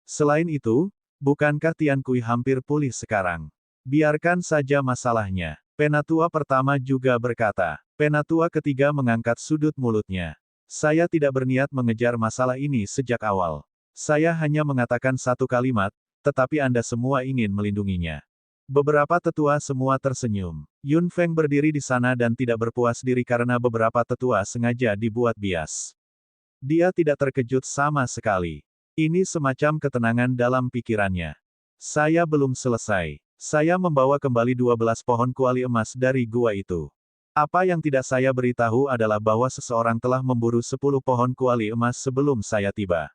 Selain itu, bukankah Tian Kui hampir pulih sekarang? Biarkan saja masalahnya. Penatua pertama juga berkata. Penatua ketiga mengangkat sudut mulutnya. Saya tidak berniat mengejar masalah ini sejak awal. Saya hanya mengatakan satu kalimat, tetapi Anda semua ingin melindunginya. Beberapa tetua semua tersenyum. Yun Feng berdiri di sana dan tidak berpuas diri karena beberapa tetua sengaja dibuat bias. Dia tidak terkejut sama sekali. Ini semacam ketenangan dalam pikirannya. Saya belum selesai. Saya membawa kembali 12 pohon kuali emas dari gua itu. Apa yang tidak saya beritahu adalah bahwa seseorang telah memburu 10 pohon kuali emas sebelum saya tiba.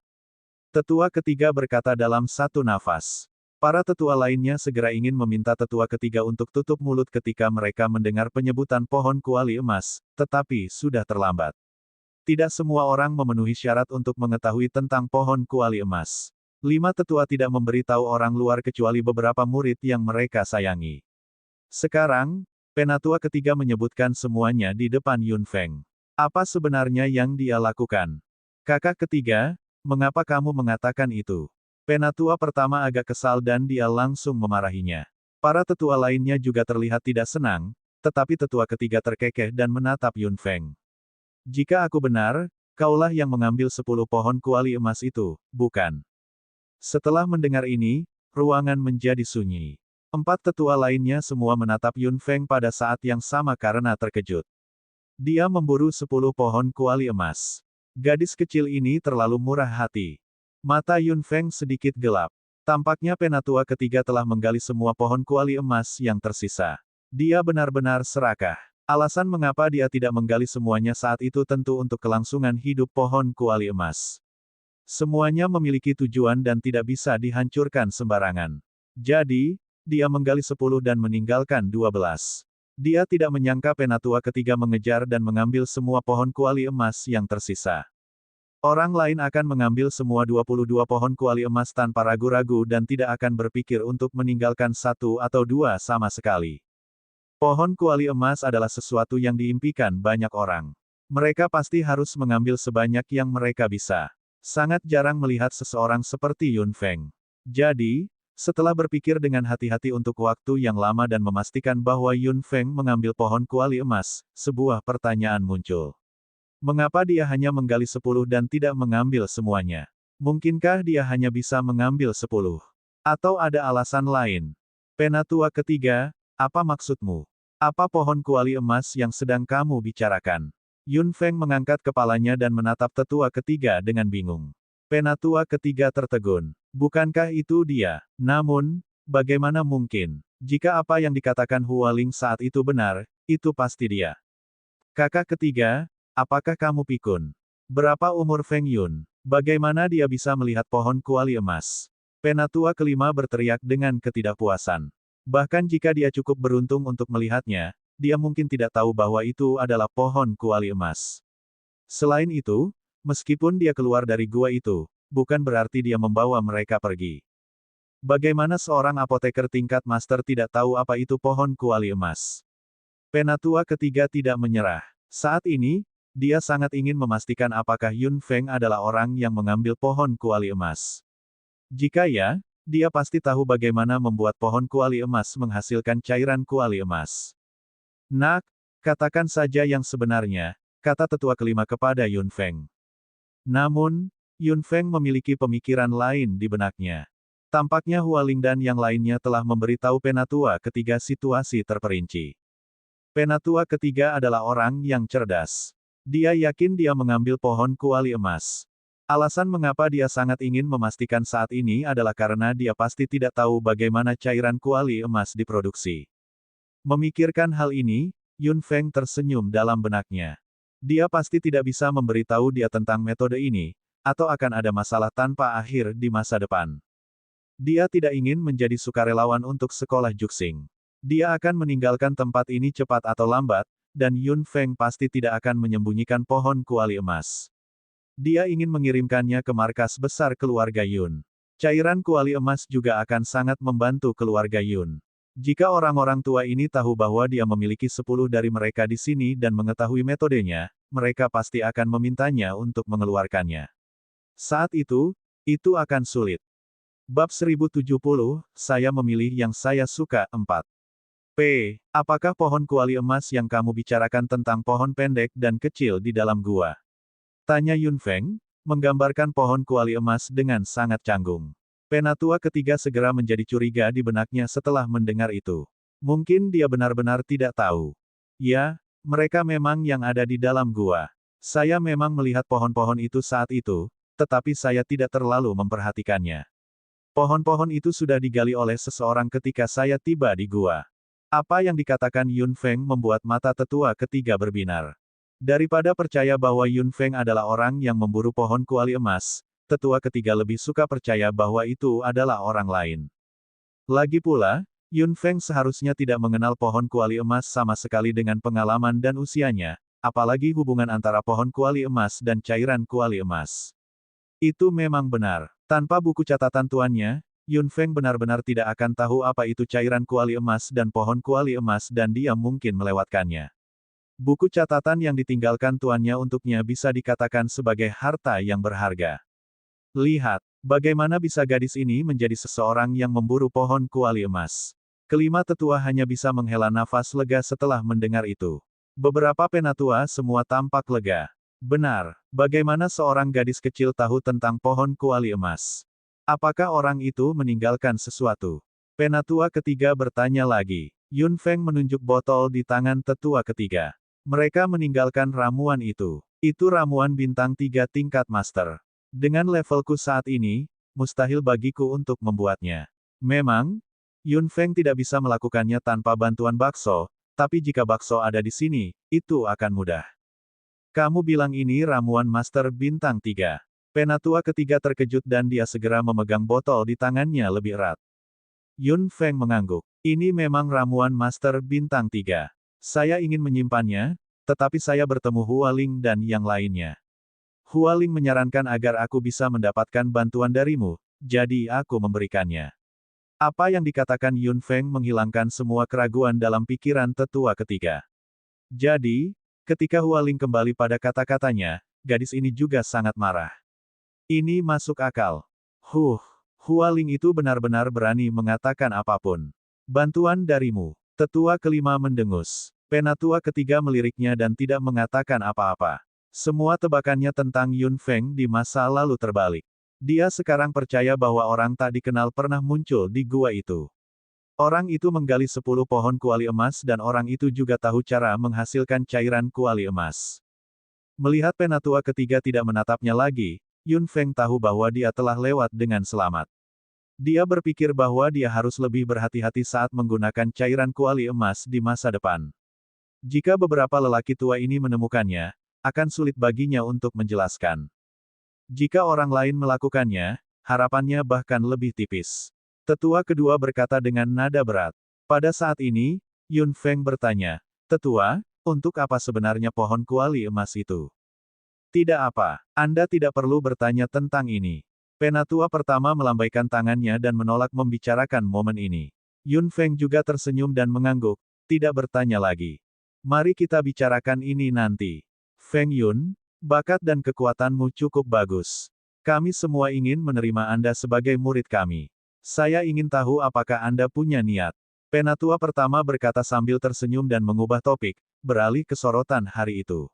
Tetua ketiga berkata dalam satu nafas. Para tetua lainnya segera ingin meminta tetua ketiga untuk tutup mulut ketika mereka mendengar penyebutan pohon kuali emas, tetapi sudah terlambat. Tidak semua orang memenuhi syarat untuk mengetahui tentang pohon kuali emas. 5 tetua tidak memberitahu orang luar kecuali beberapa murid yang mereka sayangi. Sekarang, penatua ketiga menyebutkan semuanya di depan Yun Feng. Apa sebenarnya yang dia lakukan? Kakak ketiga, mengapa kamu mengatakan itu? Penatua pertama agak kesal dan dia langsung memarahinya. Para tetua lainnya juga terlihat tidak senang, tetapi tetua ketiga terkekeh dan menatap Yun Feng. Jika aku benar, kaulah yang mengambil 10 pohon kuali emas itu, bukan? Setelah mendengar ini, ruangan menjadi sunyi. 4 tetua lainnya semua menatap Yun Feng pada saat yang sama karena terkejut. Dia memburu 10 pohon kuali emas. Gadis kecil ini terlalu murah hati. Mata Yun Feng sedikit gelap. Tampaknya penatua ketiga telah menggali semua pohon kuali emas yang tersisa. Dia benar-benar serakah. Alasan mengapa dia tidak menggali semuanya saat itu tentu untuk kelangsungan hidup pohon kuali emas. Semuanya memiliki tujuan dan tidak bisa dihancurkan sembarangan. Jadi, dia menggali 10 dan meninggalkan 12. Dia tidak menyangka penatua ketiga mengejar dan mengambil semua pohon kuali emas yang tersisa. Orang lain akan mengambil semua 22 pohon kuali emas tanpa ragu-ragu dan tidak akan berpikir untuk meninggalkan 1 atau 2 sama sekali. Pohon kuali emas adalah sesuatu yang diimpikan banyak orang. Mereka pasti harus mengambil sebanyak yang mereka bisa. Sangat jarang melihat seseorang seperti Yun Feng. Jadi, setelah berpikir dengan hati-hati untuk waktu yang lama dan memastikan bahwa Yun Feng mengambil pohon kuali emas, sebuah pertanyaan muncul. Mengapa dia hanya menggali 10 dan tidak mengambil semuanya? Mungkinkah dia hanya bisa mengambil 10? Atau ada alasan lain? Penatua ketiga, apa maksudmu? Apa pohon kuali emas yang sedang kamu bicarakan? Yun Feng mengangkat kepalanya dan menatap tetua ketiga dengan bingung. Penatua ketiga tertegun. Bukankah itu dia? Namun, bagaimana mungkin? Jika apa yang dikatakan Hualing saat itu benar, itu pasti dia. Kakak ketiga, apakah kamu pikun? Berapa umur Feng Yun? Bagaimana dia bisa melihat pohon kuali emas? Penatua kelima berteriak dengan ketidakpuasan. Bahkan jika dia cukup beruntung untuk melihatnya, dia mungkin tidak tahu bahwa itu adalah pohon kuali emas. Selain itu, meskipun dia keluar dari gua itu, bukan berarti dia membawa mereka pergi. Bagaimana seorang apoteker tingkat master tidak tahu apa itu pohon kuali emas? Penatua ketiga tidak menyerah. Saat ini, dia sangat ingin memastikan apakah Yun Feng adalah orang yang mengambil pohon kuali emas. Jika ya, dia pasti tahu bagaimana membuat pohon kuali emas menghasilkan cairan kuali emas. Nak, katakan saja yang sebenarnya, kata tetua kelima kepada Yun Feng. Namun, Yun Feng memiliki pemikiran lain di benaknya. Tampaknya Hualing dan yang lainnya telah memberitahu penatua ketiga situasi terperinci. Penatua ketiga adalah orang yang cerdas. Dia yakin dia mengambil pohon kuali emas. Alasan mengapa dia sangat ingin memastikan saat ini adalah karena dia pasti tidak tahu bagaimana cairan kuali emas diproduksi. Memikirkan hal ini, Yun Feng tersenyum dalam benaknya. Dia pasti tidak bisa memberitahu dia tentang metode ini, atau akan ada masalah tanpa akhir di masa depan. Dia tidak ingin menjadi sukarelawan untuk sekolah Juxing. Dia akan meninggalkan tempat ini cepat atau lambat, dan Yun Feng pasti tidak akan menyembunyikan pohon kuali emas. Dia ingin mengirimkannya ke markas besar keluarga Yun. Cairan kuali emas juga akan sangat membantu keluarga Yun. Jika orang-orang tua ini tahu bahwa dia memiliki 10 dari mereka di sini dan mengetahui metodenya, mereka pasti akan memintanya untuk mengeluarkannya. Saat itu akan sulit. Bab 1070, saya memilih yang saya suka. 4. Apakah pohon kuali emas yang kamu bicarakan tentang pohon pendek dan kecil di dalam gua? Tanya Yun Feng, menggambarkan pohon kuali emas dengan sangat canggung. Penatua ketiga segera menjadi curiga di benaknya setelah mendengar itu. Mungkin dia benar-benar tidak tahu. Ya, mereka memang yang ada di dalam gua. Saya memang melihat pohon-pohon itu saat itu, tetapi saya tidak terlalu memperhatikannya. Pohon-pohon itu sudah digali oleh seseorang ketika saya tiba di gua. Apa yang dikatakan Yun Feng membuat mata tetua ketiga berbinar. Daripada percaya bahwa Yun Feng adalah orang yang memburu pohon kuali emas, tetua ketiga lebih suka percaya bahwa itu adalah orang lain. Lagi pula, Yun Feng seharusnya tidak mengenal pohon kuali emas sama sekali dengan pengalaman dan usianya, apalagi hubungan antara pohon kuali emas dan cairan kuali emas. Itu memang benar. Tanpa buku catatan tuannya, Yun Feng benar-benar tidak akan tahu apa itu cairan kuali emas dan pohon kuali emas dan dia mungkin melewatkannya. Buku catatan yang ditinggalkan tuannya untuknya bisa dikatakan sebagai harta yang berharga. Lihat, bagaimana bisa gadis ini menjadi seseorang yang memburu pohon kuali emas. Kelima tetua hanya bisa menghela nafas lega setelah mendengar itu. Beberapa penatua semua tampak lega. Benar, bagaimana seorang gadis kecil tahu tentang pohon kuali emas? Apakah orang itu meninggalkan sesuatu? Penatua ketiga bertanya lagi. Yun Feng menunjuk botol di tangan tetua ketiga. Mereka meninggalkan ramuan itu. Itu ramuan bintang 3 tingkat master. Dengan levelku saat ini, mustahil bagiku untuk membuatnya. Memang, Yun Feng tidak bisa melakukannya tanpa bantuan bakso, tapi jika bakso ada di sini, itu akan mudah. Kamu bilang ini ramuan master bintang 3. Penatua ketiga terkejut dan dia segera memegang botol di tangannya lebih erat. Yun Feng mengangguk. Ini memang ramuan master bintang 3. Saya ingin menyimpannya, tetapi saya bertemu Hualing dan yang lainnya. Hualing menyarankan agar aku bisa mendapatkan bantuan darimu, jadi aku memberikannya. Apa yang dikatakan Yun Feng menghilangkan semua keraguan dalam pikiran tetua ketiga. Jadi, ketika Hualing kembali pada kata-katanya, gadis ini juga sangat marah. Ini masuk akal. Hualing itu benar-benar berani mengatakan apapun. Bantuan darimu. Tetua kelima mendengus. Penatua ketiga meliriknya dan tidak mengatakan apa-apa. Semua tebakannya tentang Yun Feng di masa lalu terbalik. Dia sekarang percaya bahwa orang tak dikenal pernah muncul di gua itu. Orang itu menggali 10 pohon kuali emas dan orang itu juga tahu cara menghasilkan cairan kuali emas. Melihat penatua ketiga tidak menatapnya lagi, Yun Feng tahu bahwa dia telah lewat dengan selamat. Dia berpikir bahwa dia harus lebih berhati-hati saat menggunakan cairan kuali emas di masa depan. Jika beberapa lelaki tua ini menemukannya, akan sulit baginya untuk menjelaskan. Jika orang lain melakukannya, harapannya bahkan lebih tipis. Tetua kedua berkata dengan nada berat. Pada saat ini, Yun Feng bertanya, "Tetua, untuk apa sebenarnya pohon kuali emas itu?" "Tidak apa, Anda tidak perlu bertanya tentang ini." Penatua pertama melambaikan tangannya dan menolak membicarakan momen ini. Yun Feng juga tersenyum dan mengangguk, tidak bertanya lagi. "Mari kita bicarakan ini nanti. Feng Yun, bakat dan kekuatanmu cukup bagus. Kami semua ingin menerima Anda sebagai murid kami. Saya ingin tahu apakah Anda punya niat." Penatua pertama berkata sambil tersenyum dan mengubah topik, beralih ke sorotan hari itu.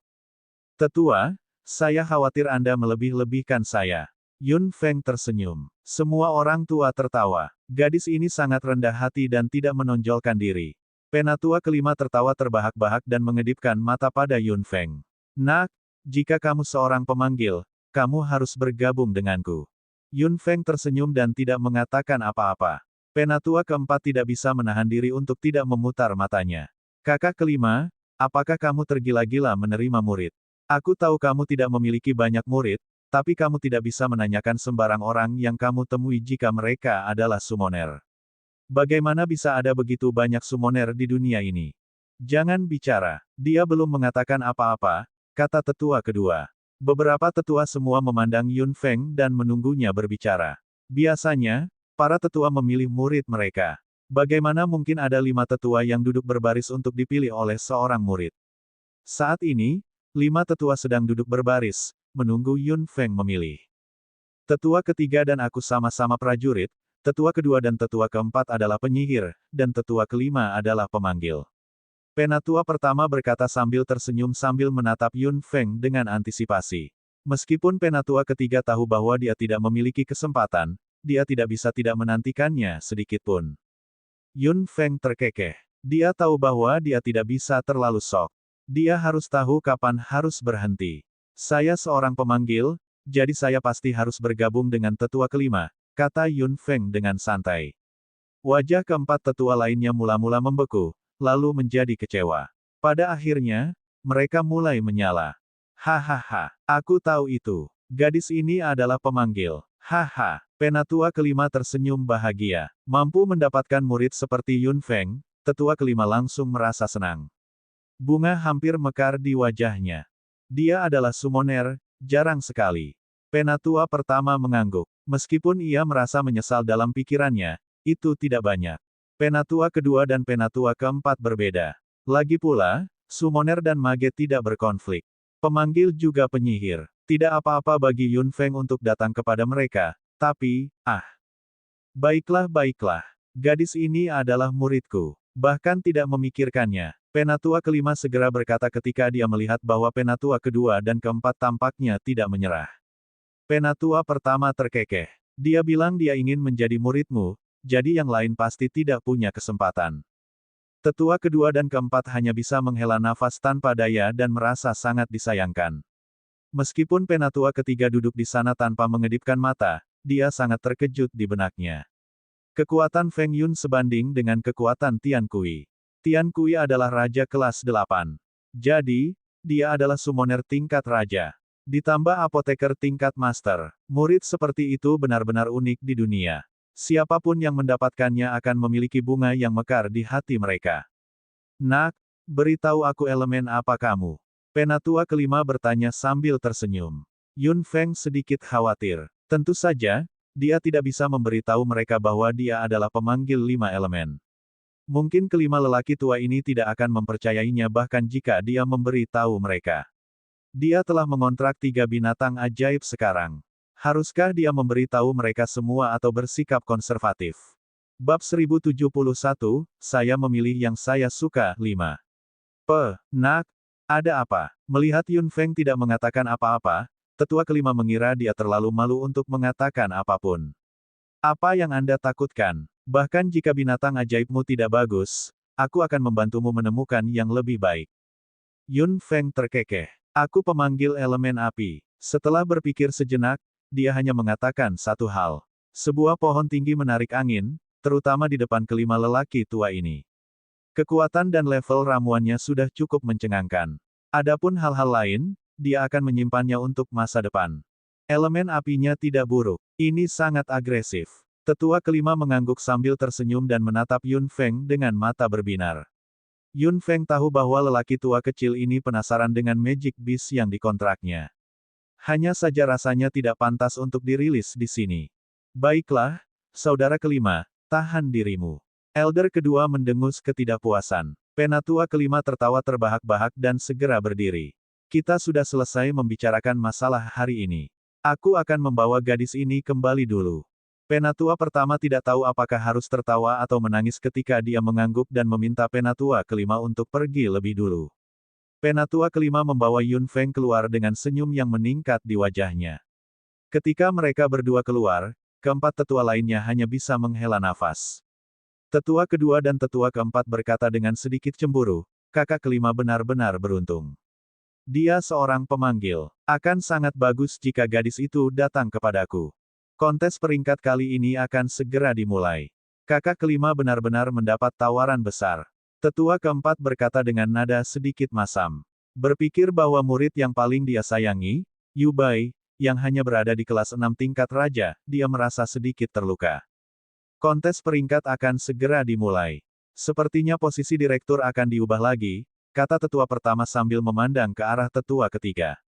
"Tetua, saya khawatir Anda melebih-lebihkan saya." Yun Feng tersenyum. Semua orang tua tertawa. Gadis ini sangat rendah hati dan tidak menonjolkan diri. Penatua kelima tertawa terbahak-bahak dan mengedipkan mata pada Yun Feng. "Nak, jika kamu seorang pemanggil, kamu harus bergabung denganku." Yun Feng tersenyum dan tidak mengatakan apa-apa. Penatua keempat tidak bisa menahan diri untuk tidak memutar matanya. "Kakak kelima, apakah kamu tergila-gila menerima murid? Aku tahu kamu tidak memiliki banyak murid, tapi kamu tidak bisa menanyakan sembarang orang yang kamu temui jika mereka adalah summoner. Bagaimana bisa ada begitu banyak summoner di dunia ini?" "Jangan bicara." "Dia belum mengatakan apa-apa," kata tetua kedua. Beberapa tetua semua memandang Yun Feng dan menunggunya berbicara. Biasanya, para tetua memilih murid mereka. Bagaimana mungkin ada 5 tetua yang duduk berbaris untuk dipilih oleh seorang murid? Saat ini, 5 tetua sedang duduk berbaris, menunggu Yun Feng memilih. Tetua ketiga dan aku sama-sama prajurit, tetua kedua dan tetua keempat adalah penyihir, dan tetua kelima adalah pemanggil. Penatua pertama berkata sambil tersenyum sambil menatap Yun Feng dengan antisipasi. Meskipun penatua ketiga tahu bahwa dia tidak memiliki kesempatan, dia tidak bisa tidak menantikannya sedikitpun. Yun Feng terkekeh. Dia tahu bahwa dia tidak bisa terlalu sok. Dia harus tahu kapan harus berhenti. "Saya seorang pemanggil, jadi saya pasti harus bergabung dengan tetua kelima," kata Yun Feng dengan santai. Wajah keempat tetua lainnya mula-mula membeku, lalu menjadi kecewa. Pada akhirnya, mereka mulai menyala. "Hahaha, aku tahu itu. Gadis ini adalah pemanggil. Haha." Penatua kelima tersenyum bahagia. Mampu mendapatkan murid seperti Yun Feng, tetua kelima langsung merasa senang. Bunga hampir mekar di wajahnya. Dia adalah summoner, jarang sekali. Penatua pertama mengangguk. Meskipun ia merasa menyesal dalam pikirannya, itu tidak banyak. Penatua kedua dan penatua keempat berbeda. Lagi pula, summoner dan mage tidak berkonflik. Pemanggil juga penyihir. Tidak apa-apa bagi Yun Feng untuk datang kepada mereka, tapi, baiklah. Gadis ini adalah muridku. Bahkan tidak memikirkannya. Penatua kelima segera berkata ketika dia melihat bahwa penatua kedua dan keempat tampaknya tidak menyerah. Penatua pertama terkekeh. Dia bilang dia ingin menjadi muridmu, jadi yang lain pasti tidak punya kesempatan. Tetua kedua dan keempat hanya bisa menghela nafas tanpa daya dan merasa sangat disayangkan. Meskipun penatua ketiga duduk di sana tanpa mengedipkan mata, dia sangat terkejut di benaknya. Kekuatan Feng Yun sebanding dengan kekuatan Tian Kui. Tian Kui adalah raja kelas 8. Jadi, dia adalah summoner tingkat raja. Ditambah apoteker tingkat master. Murid seperti itu benar-benar unik di dunia. Siapapun yang mendapatkannya akan memiliki bunga yang mekar di hati mereka. "Nak, beritahu aku elemen apa kamu?" Penatua kelima bertanya sambil tersenyum. Yun Feng sedikit khawatir. Tentu saja, dia tidak bisa memberitahu mereka bahwa dia adalah pemanggil 5 elemen. Mungkin kelima lelaki tua ini tidak akan mempercayainya bahkan jika dia memberitahu mereka. Dia telah mengontrak 3 binatang ajaib sekarang. Haruskah dia memberitahu mereka semua atau bersikap konservatif? Bab 1071, saya memilih yang saya suka, 5. Nak, ada apa? Melihat Yun Feng tidak mengatakan apa-apa, tetua kelima mengira dia terlalu malu untuk mengatakan apapun. "Apa yang Anda takutkan?" Bahkan jika binatang ajaibmu tidak bagus, aku akan membantumu menemukan yang lebih baik. Yun Feng terkekeh. Aku pemanggil elemen api. Setelah berpikir sejenak, dia hanya mengatakan satu hal. Sebuah pohon tinggi menarik angin, terutama di depan kelima lelaki tua ini. Kekuatan dan level ramuannya sudah cukup mencengangkan. Adapun hal-hal lain, dia akan menyimpannya untuk masa depan. Elemen apinya tidak buruk. Ini sangat agresif. Tetua kelima mengangguk sambil tersenyum dan menatap Yun Feng dengan mata berbinar. Yun Feng tahu bahwa lelaki tua kecil ini penasaran dengan Magic Beast yang dikontraknya. Hanya saja rasanya tidak pantas untuk dirilis di sini. Baiklah, saudara kelima, tahan dirimu. Elder kedua mendengus ketidakpuasan. Penatua kelima tertawa terbahak-bahak dan segera berdiri. Kita sudah selesai membicarakan masalah hari ini. Aku akan membawa gadis ini kembali dulu. Penatua pertama tidak tahu apakah harus tertawa atau menangis ketika dia mengangguk dan meminta penatua kelima untuk pergi lebih dulu. Penatua kelima membawa Yun Feng keluar dengan senyum yang meningkat di wajahnya. Ketika mereka berdua keluar, keempat tetua lainnya hanya bisa menghela nafas. Tetua kedua dan tetua keempat berkata dengan sedikit cemburu, kakak kelima benar-benar beruntung. Dia seorang pemanggil. Akan sangat bagus jika gadis itu datang kepadaku. Kontes peringkat kali ini akan segera dimulai. Kakak kelima benar-benar mendapat tawaran besar. Tetua keempat berkata dengan nada sedikit masam. Berpikir bahwa murid yang paling dia sayangi, Yu Bai, yang hanya berada di kelas 6 tingkat raja, dia merasa sedikit terluka. Kontes peringkat akan segera dimulai. Sepertinya posisi direktur akan diubah lagi, kata tetua pertama sambil memandang ke arah tetua ketiga.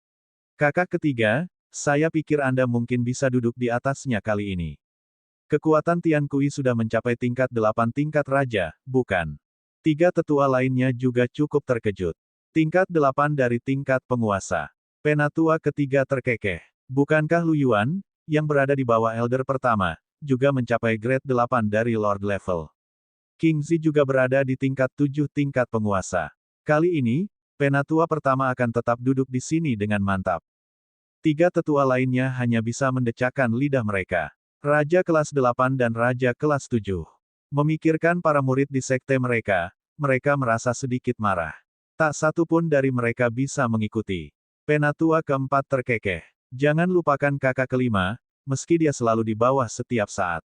Kakak ketiga, saya pikir Anda mungkin bisa duduk di atasnya kali ini. Kekuatan Tian Kui sudah mencapai tingkat 8 tingkat raja, bukan? Tiga tetua lainnya juga cukup terkejut. Tingkat 8 dari tingkat penguasa. Penatua ketiga terkekeh. Bukankah Lu Yuan, yang berada di bawah elder pertama, juga mencapai grade 8 dari Lord level? King Zi juga berada di tingkat 7 tingkat penguasa. Kali ini, penatua pertama akan tetap duduk di sini dengan mantap. Tiga tetua lainnya hanya bisa mendecakkan lidah mereka. Raja kelas 8 dan Raja kelas 7. Memikirkan para murid di sekte mereka, mereka merasa sedikit marah. Tak satu pun dari mereka bisa mengikuti. Penatua keempat terkekeh. Jangan lupakan kakak kelima, meski dia selalu di bawah setiap saat.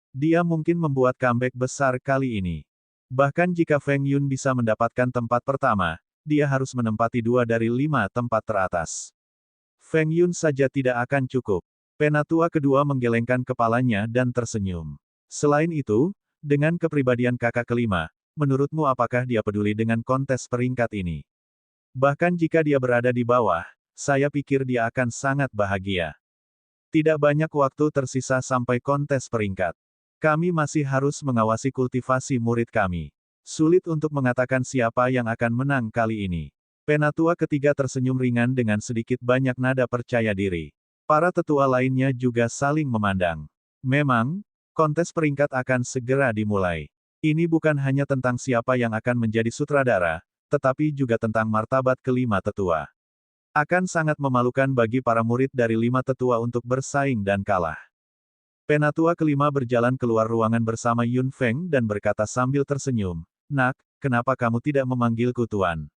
Dia mungkin membuat comeback besar kali ini. Bahkan jika Feng Yun bisa mendapatkan tempat pertama, dia harus menempati 2 dari 5 tempat teratas. Feng Yun saja tidak akan cukup. Penatua kedua menggelengkan kepalanya dan tersenyum. Selain itu, dengan kepribadian kakak kelima, menurutmu apakah dia peduli dengan kontes peringkat ini? Bahkan jika dia berada di bawah, saya pikir dia akan sangat bahagia. Tidak banyak waktu tersisa sampai kontes peringkat. Kami masih harus mengawasi kultivasi murid kami. Sulit untuk mengatakan siapa yang akan menang kali ini. Penatua ketiga tersenyum ringan dengan sedikit banyak nada percaya diri. Para tetua lainnya juga saling memandang. Memang, kontes peringkat akan segera dimulai. Ini bukan hanya tentang siapa yang akan menjadi sutradara, tetapi juga tentang martabat kelima tetua. Akan sangat memalukan bagi para murid dari 5 tetua untuk bersaing dan kalah. Penatua kelima berjalan keluar ruangan bersama Yun Feng dan berkata sambil tersenyum, "Nak, kenapa kamu tidak memanggilku Tuan?"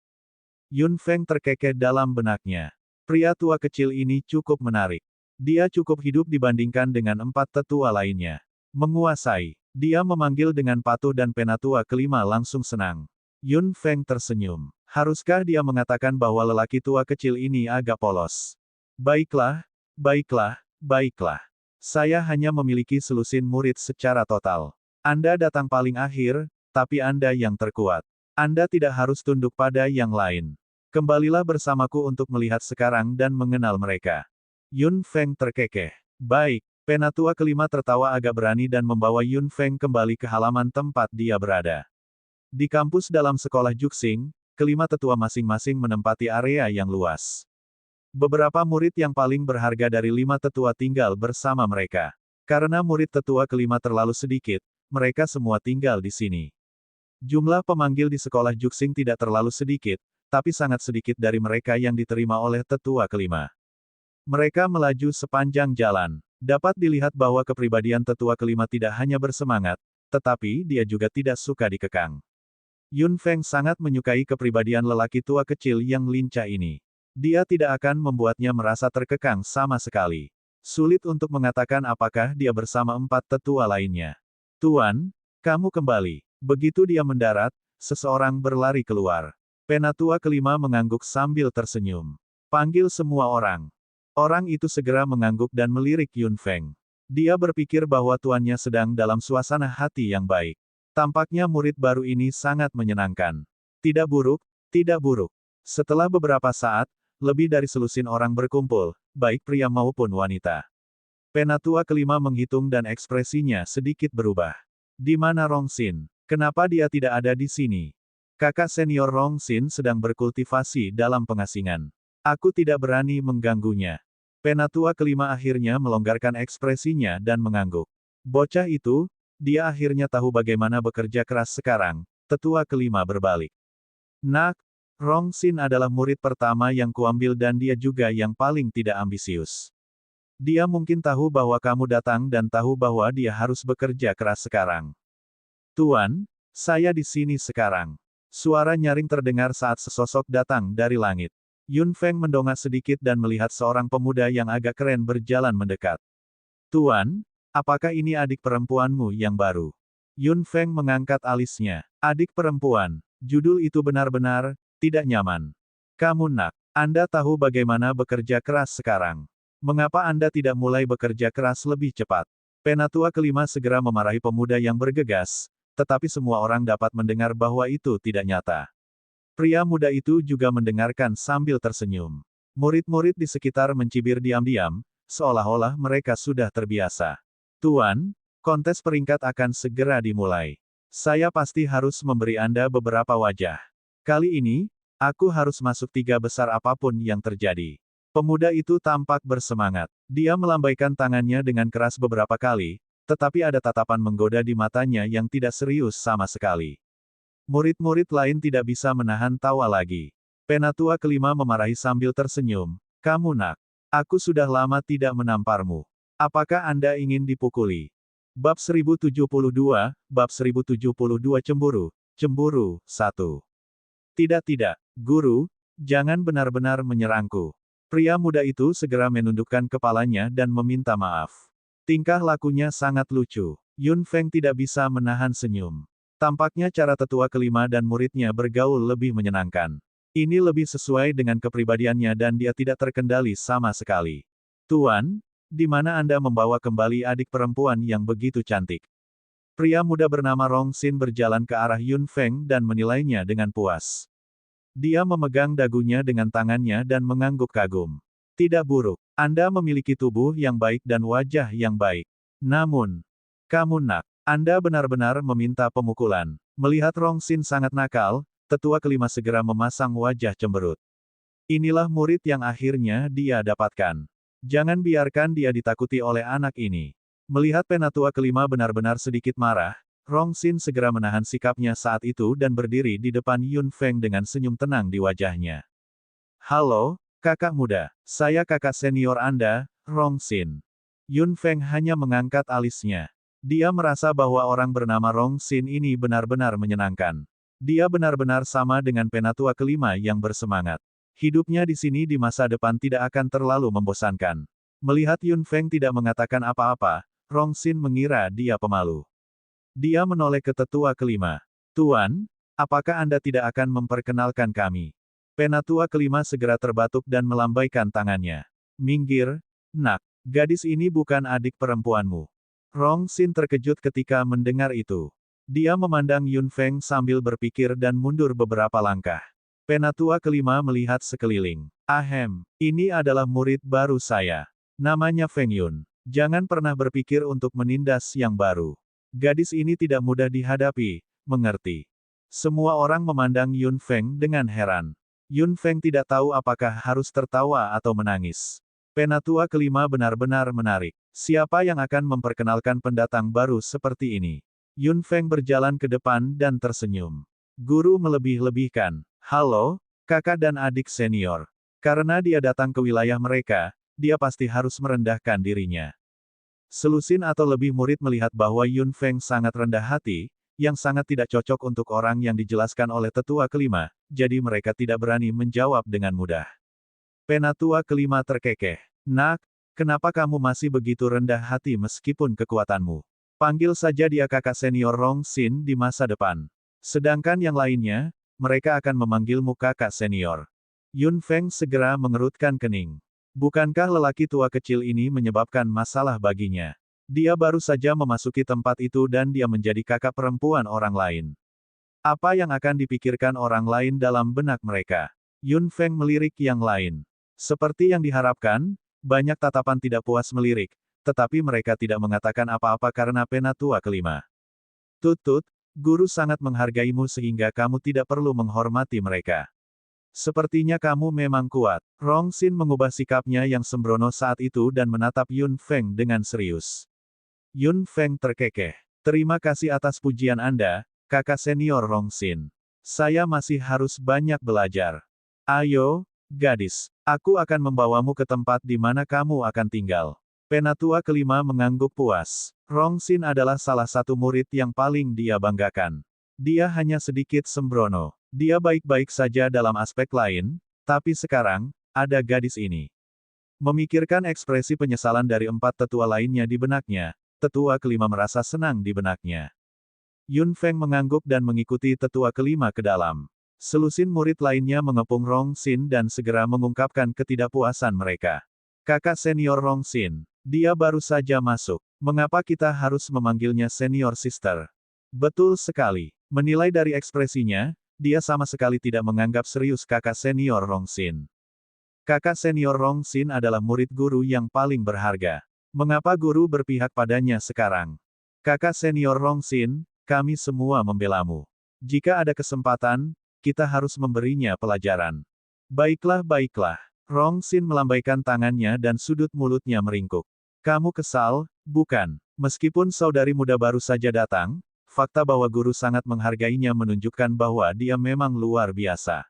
Yun Feng terkekeh dalam benaknya. Pria tua kecil ini cukup menarik. Dia cukup hidup dibandingkan dengan 4 tetua lainnya. Menguasai. Dia memanggil dengan patuh dan penatua kelima langsung senang. Yun Feng tersenyum. Haruskah dia mengatakan bahwa lelaki tua kecil ini agak polos? Baiklah, baiklah, baiklah. Saya hanya memiliki selusin murid secara total. Anda datang paling akhir, tapi Anda yang terkuat. Anda tidak harus tunduk pada yang lain. Kembalilah bersamaku untuk melihat sekarang dan mengenal mereka. Yun Feng terkekeh. Baik, penatua kelima tertawa agak berani dan membawa Yun Feng kembali ke halaman tempat dia berada. Di kampus dalam sekolah Juxing, kelima tetua masing-masing menempati area yang luas. Beberapa murid yang paling berharga dari 5 tetua tinggal bersama mereka. Karena murid tetua kelima terlalu sedikit, mereka semua tinggal di sini. Jumlah pemanggil di sekolah Juxing tidak terlalu sedikit, tapi sangat sedikit dari mereka yang diterima oleh tetua kelima. Mereka melaju sepanjang jalan. Dapat dilihat bahwa kepribadian tetua kelima tidak hanya bersemangat, tetapi dia juga tidak suka dikekang. Yun Feng sangat menyukai kepribadian lelaki tua kecil yang lincah ini. Dia tidak akan membuatnya merasa terkekang sama sekali. Sulit untuk mengatakan apakah dia bersama 4 tetua lainnya. Tuan, kamu kembali. Begitu dia mendarat, seseorang berlari keluar. Penatua kelima mengangguk sambil tersenyum. Panggil semua orang. Orang itu segera mengangguk dan melirik Yun Feng. Dia berpikir bahwa tuannya sedang dalam suasana hati yang baik. Tampaknya murid baru ini sangat menyenangkan. Tidak buruk, tidak buruk. Setelah beberapa saat, lebih dari selusin orang berkumpul, baik pria maupun wanita. Penatua kelima menghitung dan ekspresinya sedikit berubah. Di mana Rong Xin? Kenapa dia tidak ada di sini? Kakak senior Rong Xin sedang berkultivasi dalam pengasingan. Aku tidak berani mengganggunya. Penatua kelima akhirnya melonggarkan ekspresinya dan mengangguk. Bocah itu, dia akhirnya tahu bagaimana bekerja keras sekarang. Tetua kelima berbalik. Nak, Rong Xin adalah murid pertama yang kuambil dan dia juga yang paling tidak ambisius. Dia mungkin tahu bahwa kamu datang dan tahu bahwa dia harus bekerja keras sekarang. Tuan, saya di sini sekarang. Suara nyaring terdengar saat sesosok datang dari langit. Yun Feng mendongak sedikit dan melihat seorang pemuda yang agak keren berjalan mendekat. Tuan, apakah ini adik perempuanmu yang baru? Yun Feng mengangkat alisnya. Adik perempuan. Judul itu benar-benar tidak nyaman. Kamu nak, Anda tahu bagaimana bekerja keras sekarang. Mengapa Anda tidak mulai bekerja keras lebih cepat? Penatua kelima segera memarahi pemuda yang bergegas, tetapi semua orang dapat mendengar bahwa itu tidak nyata. Pria muda itu juga mendengarkan sambil tersenyum. Murid-murid di sekitar mencibir diam-diam, seolah-olah mereka sudah terbiasa. Tuan, kontes peringkat akan segera dimulai. Saya pasti harus memberi Anda beberapa wajah. Kali ini, aku harus masuk 3 besar apapun yang terjadi. Pemuda itu tampak bersemangat. Dia melambaikan tangannya dengan keras beberapa kali, tetapi ada tatapan menggoda di matanya yang tidak serius sama sekali. Murid-murid lain tidak bisa menahan tawa lagi. Penatua kelima memarahi sambil tersenyum. Kamu nak, aku sudah lama tidak menamparmu. Apakah Anda ingin dipukuli? Bab 1072, Bab 1072 Cemburu, Cemburu, 1. Tidak, guru, jangan benar-benar menyerangku. Pria muda itu segera menundukkan kepalanya dan meminta maaf. Tingkah lakunya sangat lucu. Yun Feng tidak bisa menahan senyum. Tampaknya cara tetua kelima dan muridnya bergaul lebih menyenangkan. Ini lebih sesuai dengan kepribadiannya dan dia tidak terkendali sama sekali. Tuan, di mana Anda membawa kembali adik perempuan yang begitu cantik? Pria muda bernama Rong Xin berjalan ke arah Yun Feng dan menilainya dengan puas. Dia memegang dagunya dengan tangannya dan mengangguk kagum. Tidak buruk. Anda memiliki tubuh yang baik dan wajah yang baik. Namun, kamu nak, Anda benar-benar meminta pemukulan. Melihat Rong Xin sangat nakal, tetua kelima segera memasang wajah cemberut. Inilah murid yang akhirnya dia dapatkan. Jangan biarkan dia ditakuti oleh anak ini. Melihat penatua kelima benar-benar sedikit marah, Rong Xin segera menahan sikapnya saat itu dan berdiri di depan Yun Feng dengan senyum tenang di wajahnya. Halo, kakak muda. Saya kakak senior Anda, Rong Xin. Yun Feng hanya mengangkat alisnya. Dia merasa bahwa orang bernama Rong Xin ini benar-benar menyenangkan. Dia benar-benar sama dengan penatua kelima yang bersemangat. Hidupnya di sini di masa depan tidak akan terlalu membosankan. Melihat Yun Feng tidak mengatakan apa-apa, Rong Xin mengira dia pemalu. Dia menoleh ke tetua kelima. Tuan, apakah Anda tidak akan memperkenalkan kami? Penatua kelima segera terbatuk dan melambaikan tangannya. Minggir, nak, gadis ini bukan adik perempuanmu. Rong Xin terkejut ketika mendengar itu. Dia memandang Yun Feng sambil berpikir dan mundur beberapa langkah. Penatua kelima melihat sekeliling. Ahem, ini adalah murid baru saya. Namanya Feng Yun. Jangan pernah berpikir untuk menindas yang baru. Gadis ini tidak mudah dihadapi, mengerti. Semua orang memandang Yun Feng dengan heran. Yun Feng tidak tahu apakah harus tertawa atau menangis. Penatua kelima benar-benar menarik. Siapa yang akan memperkenalkan pendatang baru seperti ini? Yun Feng berjalan ke depan dan tersenyum. Guru melebih-lebihkan. Halo, kakak dan adik senior. Karena dia datang ke wilayah mereka, dia pasti harus merendahkan dirinya. Selusin atau lebih murid melihat bahwa Yun Feng sangat rendah hati, yang sangat tidak cocok untuk orang yang dijelaskan oleh tetua kelima, jadi mereka tidak berani menjawab dengan mudah. Penatua kelima terkekeh. Nak, kenapa kamu masih begitu rendah hati meskipun kekuatanmu? Panggil saja dia kakak senior Rong Xin di masa depan. Sedangkan yang lainnya, mereka akan memanggilmu kakak senior. Yun Feng segera mengerutkan kening. Bukankah lelaki tua kecil ini menyebabkan masalah baginya? Dia baru saja memasuki tempat itu dan dia menjadi kakak perempuan orang lain. Apa yang akan dipikirkan orang lain dalam benak mereka? Yun Feng melirik yang lain. Seperti yang diharapkan, banyak tatapan tidak puas melirik, tetapi mereka tidak mengatakan apa-apa karena penatua kelima. Tut, guru sangat menghargaimu sehingga kamu tidak perlu menghormati mereka. Sepertinya kamu memang kuat. Rong Xin mengubah sikapnya yang sembrono saat itu dan menatap Yun Feng dengan serius. Yun Feng terkekeh. Terima kasih atas pujian Anda, kakak senior Rong Xin. Saya masih harus banyak belajar. Ayo, gadis, aku akan membawamu ke tempat di mana kamu akan tinggal. Penatua kelima mengangguk puas. Rong Xin adalah salah satu murid yang paling dia banggakan. Dia hanya sedikit sembrono. Dia baik-baik saja dalam aspek lain, tapi sekarang, ada gadis ini. Memikirkan ekspresi penyesalan dari empat tetua lainnya di benaknya, tetua kelima merasa senang di benaknya. Yun Feng mengangguk dan mengikuti tetua kelima ke dalam. Selusin murid lainnya mengepung Rong Xin dan segera mengungkapkan ketidakpuasan mereka. Kakak senior Rong Xin, dia baru saja masuk. Mengapa kita harus memanggilnya senior sister? Betul sekali. Menilai dari ekspresinya, dia sama sekali tidak menganggap serius kakak senior Rong Xin. Kakak senior Rong Xin adalah murid guru yang paling berharga. Mengapa guru berpihak padanya sekarang? Kakak senior Rong Xin, kami semua membelamu. Jika ada kesempatan, kita harus memberinya pelajaran. Baiklah. Rong Xin melambaikan tangannya dan sudut mulutnya meringkuk. Kamu kesal, bukan? Meskipun saudari muda baru saja datang, fakta bahwa guru sangat menghargainya menunjukkan bahwa dia memang luar biasa.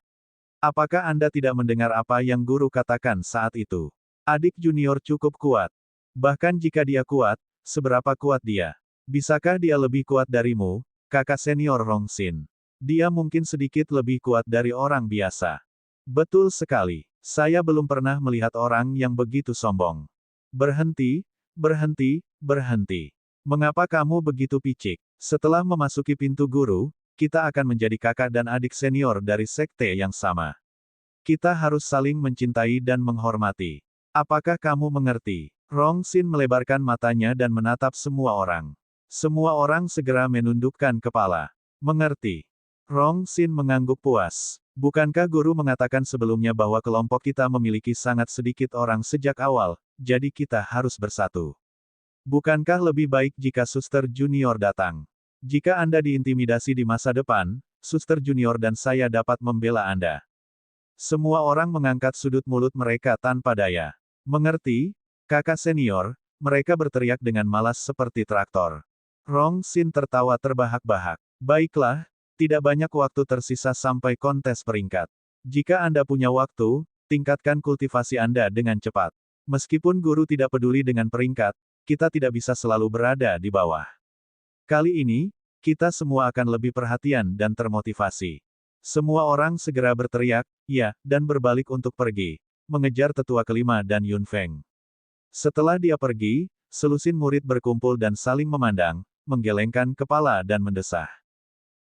Apakah Anda tidak mendengar apa yang guru katakan saat itu? Adik junior cukup kuat. Bahkan jika dia kuat, seberapa kuat dia? Bisakah dia lebih kuat darimu, kakak senior Rong Xin? Dia mungkin sedikit lebih kuat dari orang biasa. Betul sekali. Saya belum pernah melihat orang yang begitu sombong. Berhenti. Mengapa kamu begitu picik? Setelah memasuki pintu guru, kita akan menjadi kakak dan adik senior dari sekte yang sama. Kita harus saling mencintai dan menghormati. Apakah kamu mengerti? Rong Xin melebarkan matanya dan menatap semua orang. Semua orang segera menundukkan kepala. Mengerti. Rong Xin mengangguk puas. Bukankah guru mengatakan sebelumnya bahwa kelompok kita memiliki sangat sedikit orang sejak awal, jadi kita harus bersatu. Bukankah lebih baik jika suster junior datang? Jika Anda diintimidasi di masa depan, suster junior dan saya dapat membela Anda. Semua orang mengangkat sudut mulut mereka tanpa daya. Mengerti? Kakak senior, mereka berteriak dengan malas seperti traktor. Rong Xin tertawa terbahak-bahak. Baiklah, tidak banyak waktu tersisa sampai kontes peringkat. Jika Anda punya waktu, tingkatkan kultivasi Anda dengan cepat. Meskipun guru tidak peduli dengan peringkat, kita tidak bisa selalu berada di bawah. Kali ini, kita semua akan lebih perhatian dan termotivasi. Semua orang segera berteriak, ya, dan berbalik untuk pergi, mengejar tetua kelima dan Yun Feng. Setelah dia pergi, selusin murid berkumpul dan saling memandang, menggelengkan kepala dan mendesah.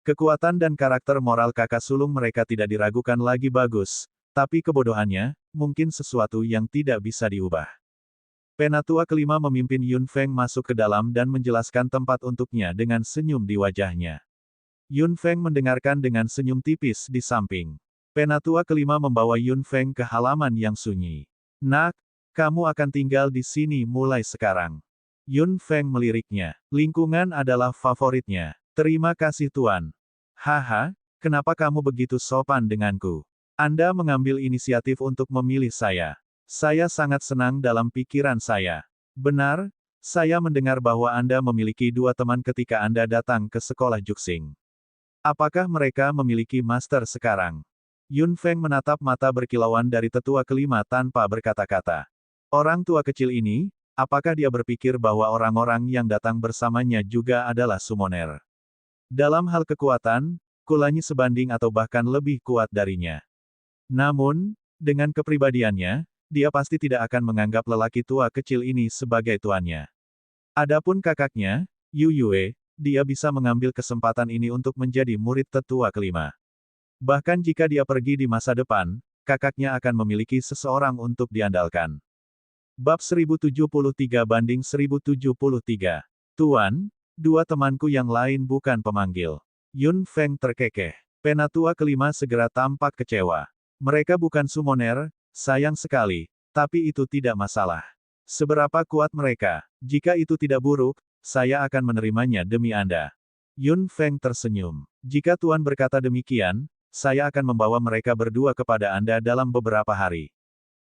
Kekuatan dan karakter moral kakak sulung mereka tidak diragukan lagi bagus, tapi kebodohannya, mungkin sesuatu yang tidak bisa diubah. Penatua kelima memimpin Yun Feng masuk ke dalam dan menjelaskan tempat untuknya dengan senyum di wajahnya. Yun Feng mendengarkan dengan senyum tipis di samping. Penatua kelima membawa Yun Feng ke halaman yang sunyi. Nak, kamu akan tinggal di sini mulai sekarang. Yun Feng meliriknya. Lingkungan adalah favoritnya. Terima kasih Tuan. Haha, kenapa kamu begitu sopan denganku? Anda mengambil inisiatif untuk memilih saya. Saya sangat senang dalam pikiran saya. Benar, saya mendengar bahwa Anda memiliki dua teman ketika Anda datang ke sekolah Juxing. Apakah mereka memiliki master sekarang? Yun Feng menatap mata berkilauan dari tetua kelima tanpa berkata-kata. Orang tua kecil ini, apakah dia berpikir bahwa orang-orang yang datang bersamanya juga adalah summoner? Dalam hal kekuatan, Kulanyi sebanding atau bahkan lebih kuat darinya. Namun, dengan kepribadiannya, dia pasti tidak akan menganggap lelaki tua kecil ini sebagai tuannya. Adapun kakaknya, Yu Yue, dia bisa mengambil kesempatan ini untuk menjadi murid tetua kelima. Bahkan jika dia pergi di masa depan, kakaknya akan memiliki seseorang untuk diandalkan. Bab 1073-1073. Tuan, dua temanku yang lain bukan pemanggil. Yun Feng terkekeh. Penatua kelima segera tampak kecewa. Mereka bukan summoner, sayang sekali, tapi itu tidak masalah. Seberapa kuat mereka, jika itu tidak buruk, saya akan menerimanya demi Anda. Yun Feng tersenyum. Jika Tuan berkata demikian, saya akan membawa mereka berdua kepada Anda dalam beberapa hari.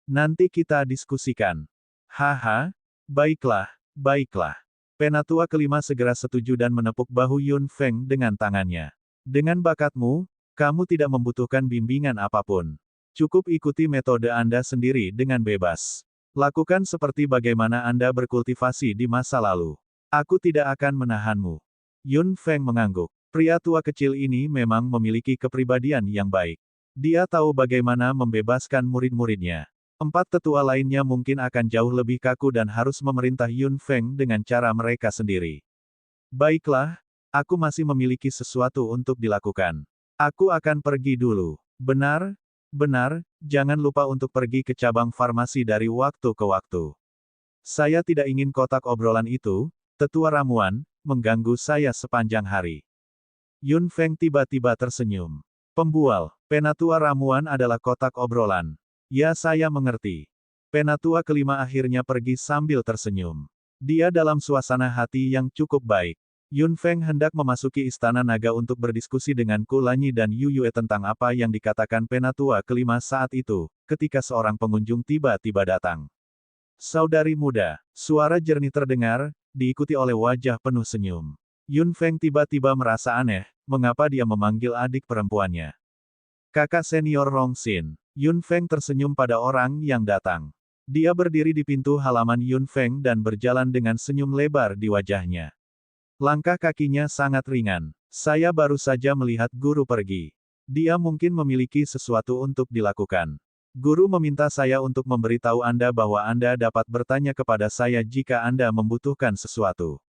Nanti kita diskusikan. Haha, baiklah, baiklah. Penatua kelima segera setuju dan menepuk bahu Yun Feng dengan tangannya. Dengan bakatmu, kamu tidak membutuhkan bimbingan apapun. Cukup ikuti metode Anda sendiri dengan bebas. Lakukan seperti bagaimana Anda berkultivasi di masa lalu. Aku tidak akan menahanmu. Yun Feng mengangguk. Pria tua kecil ini memang memiliki kepribadian yang baik. Dia tahu bagaimana membebaskan murid-muridnya. 4 tetua lainnya mungkin akan jauh lebih kaku dan harus memerintah Yun Feng dengan cara mereka sendiri. Baiklah, aku masih memiliki sesuatu untuk dilakukan. Aku akan pergi dulu. Benar, benar, jangan lupa untuk pergi ke cabang farmasi dari waktu ke waktu. Saya tidak ingin kotak obrolan itu, tetua ramuan, mengganggu saya sepanjang hari. Yun Feng tiba-tiba tersenyum. Pembual, penatua ramuan adalah kotak obrolan. Ya, saya mengerti. Penatua kelima akhirnya pergi sambil tersenyum. Dia dalam suasana hati yang cukup baik. Yun Feng hendak memasuki istana naga untuk berdiskusi dengan Kulanyi dan Yu Yue tentang apa yang dikatakan penatua kelima saat itu, ketika seorang pengunjung tiba-tiba datang. Saudari muda, suara jernih terdengar, diikuti oleh wajah penuh senyum. Yun Feng tiba-tiba merasa aneh, mengapa dia memanggil adik perempuannya. Kakak senior Rong Xin. Yun Feng tersenyum pada orang yang datang. Dia berdiri di pintu halaman Yun Feng dan berjalan dengan senyum lebar di wajahnya. Langkah kakinya sangat ringan. Saya baru saja melihat guru pergi. Dia mungkin memiliki sesuatu untuk dilakukan. Guru meminta saya untuk memberitahu Anda bahwa Anda dapat bertanya kepada saya jika Anda membutuhkan sesuatu.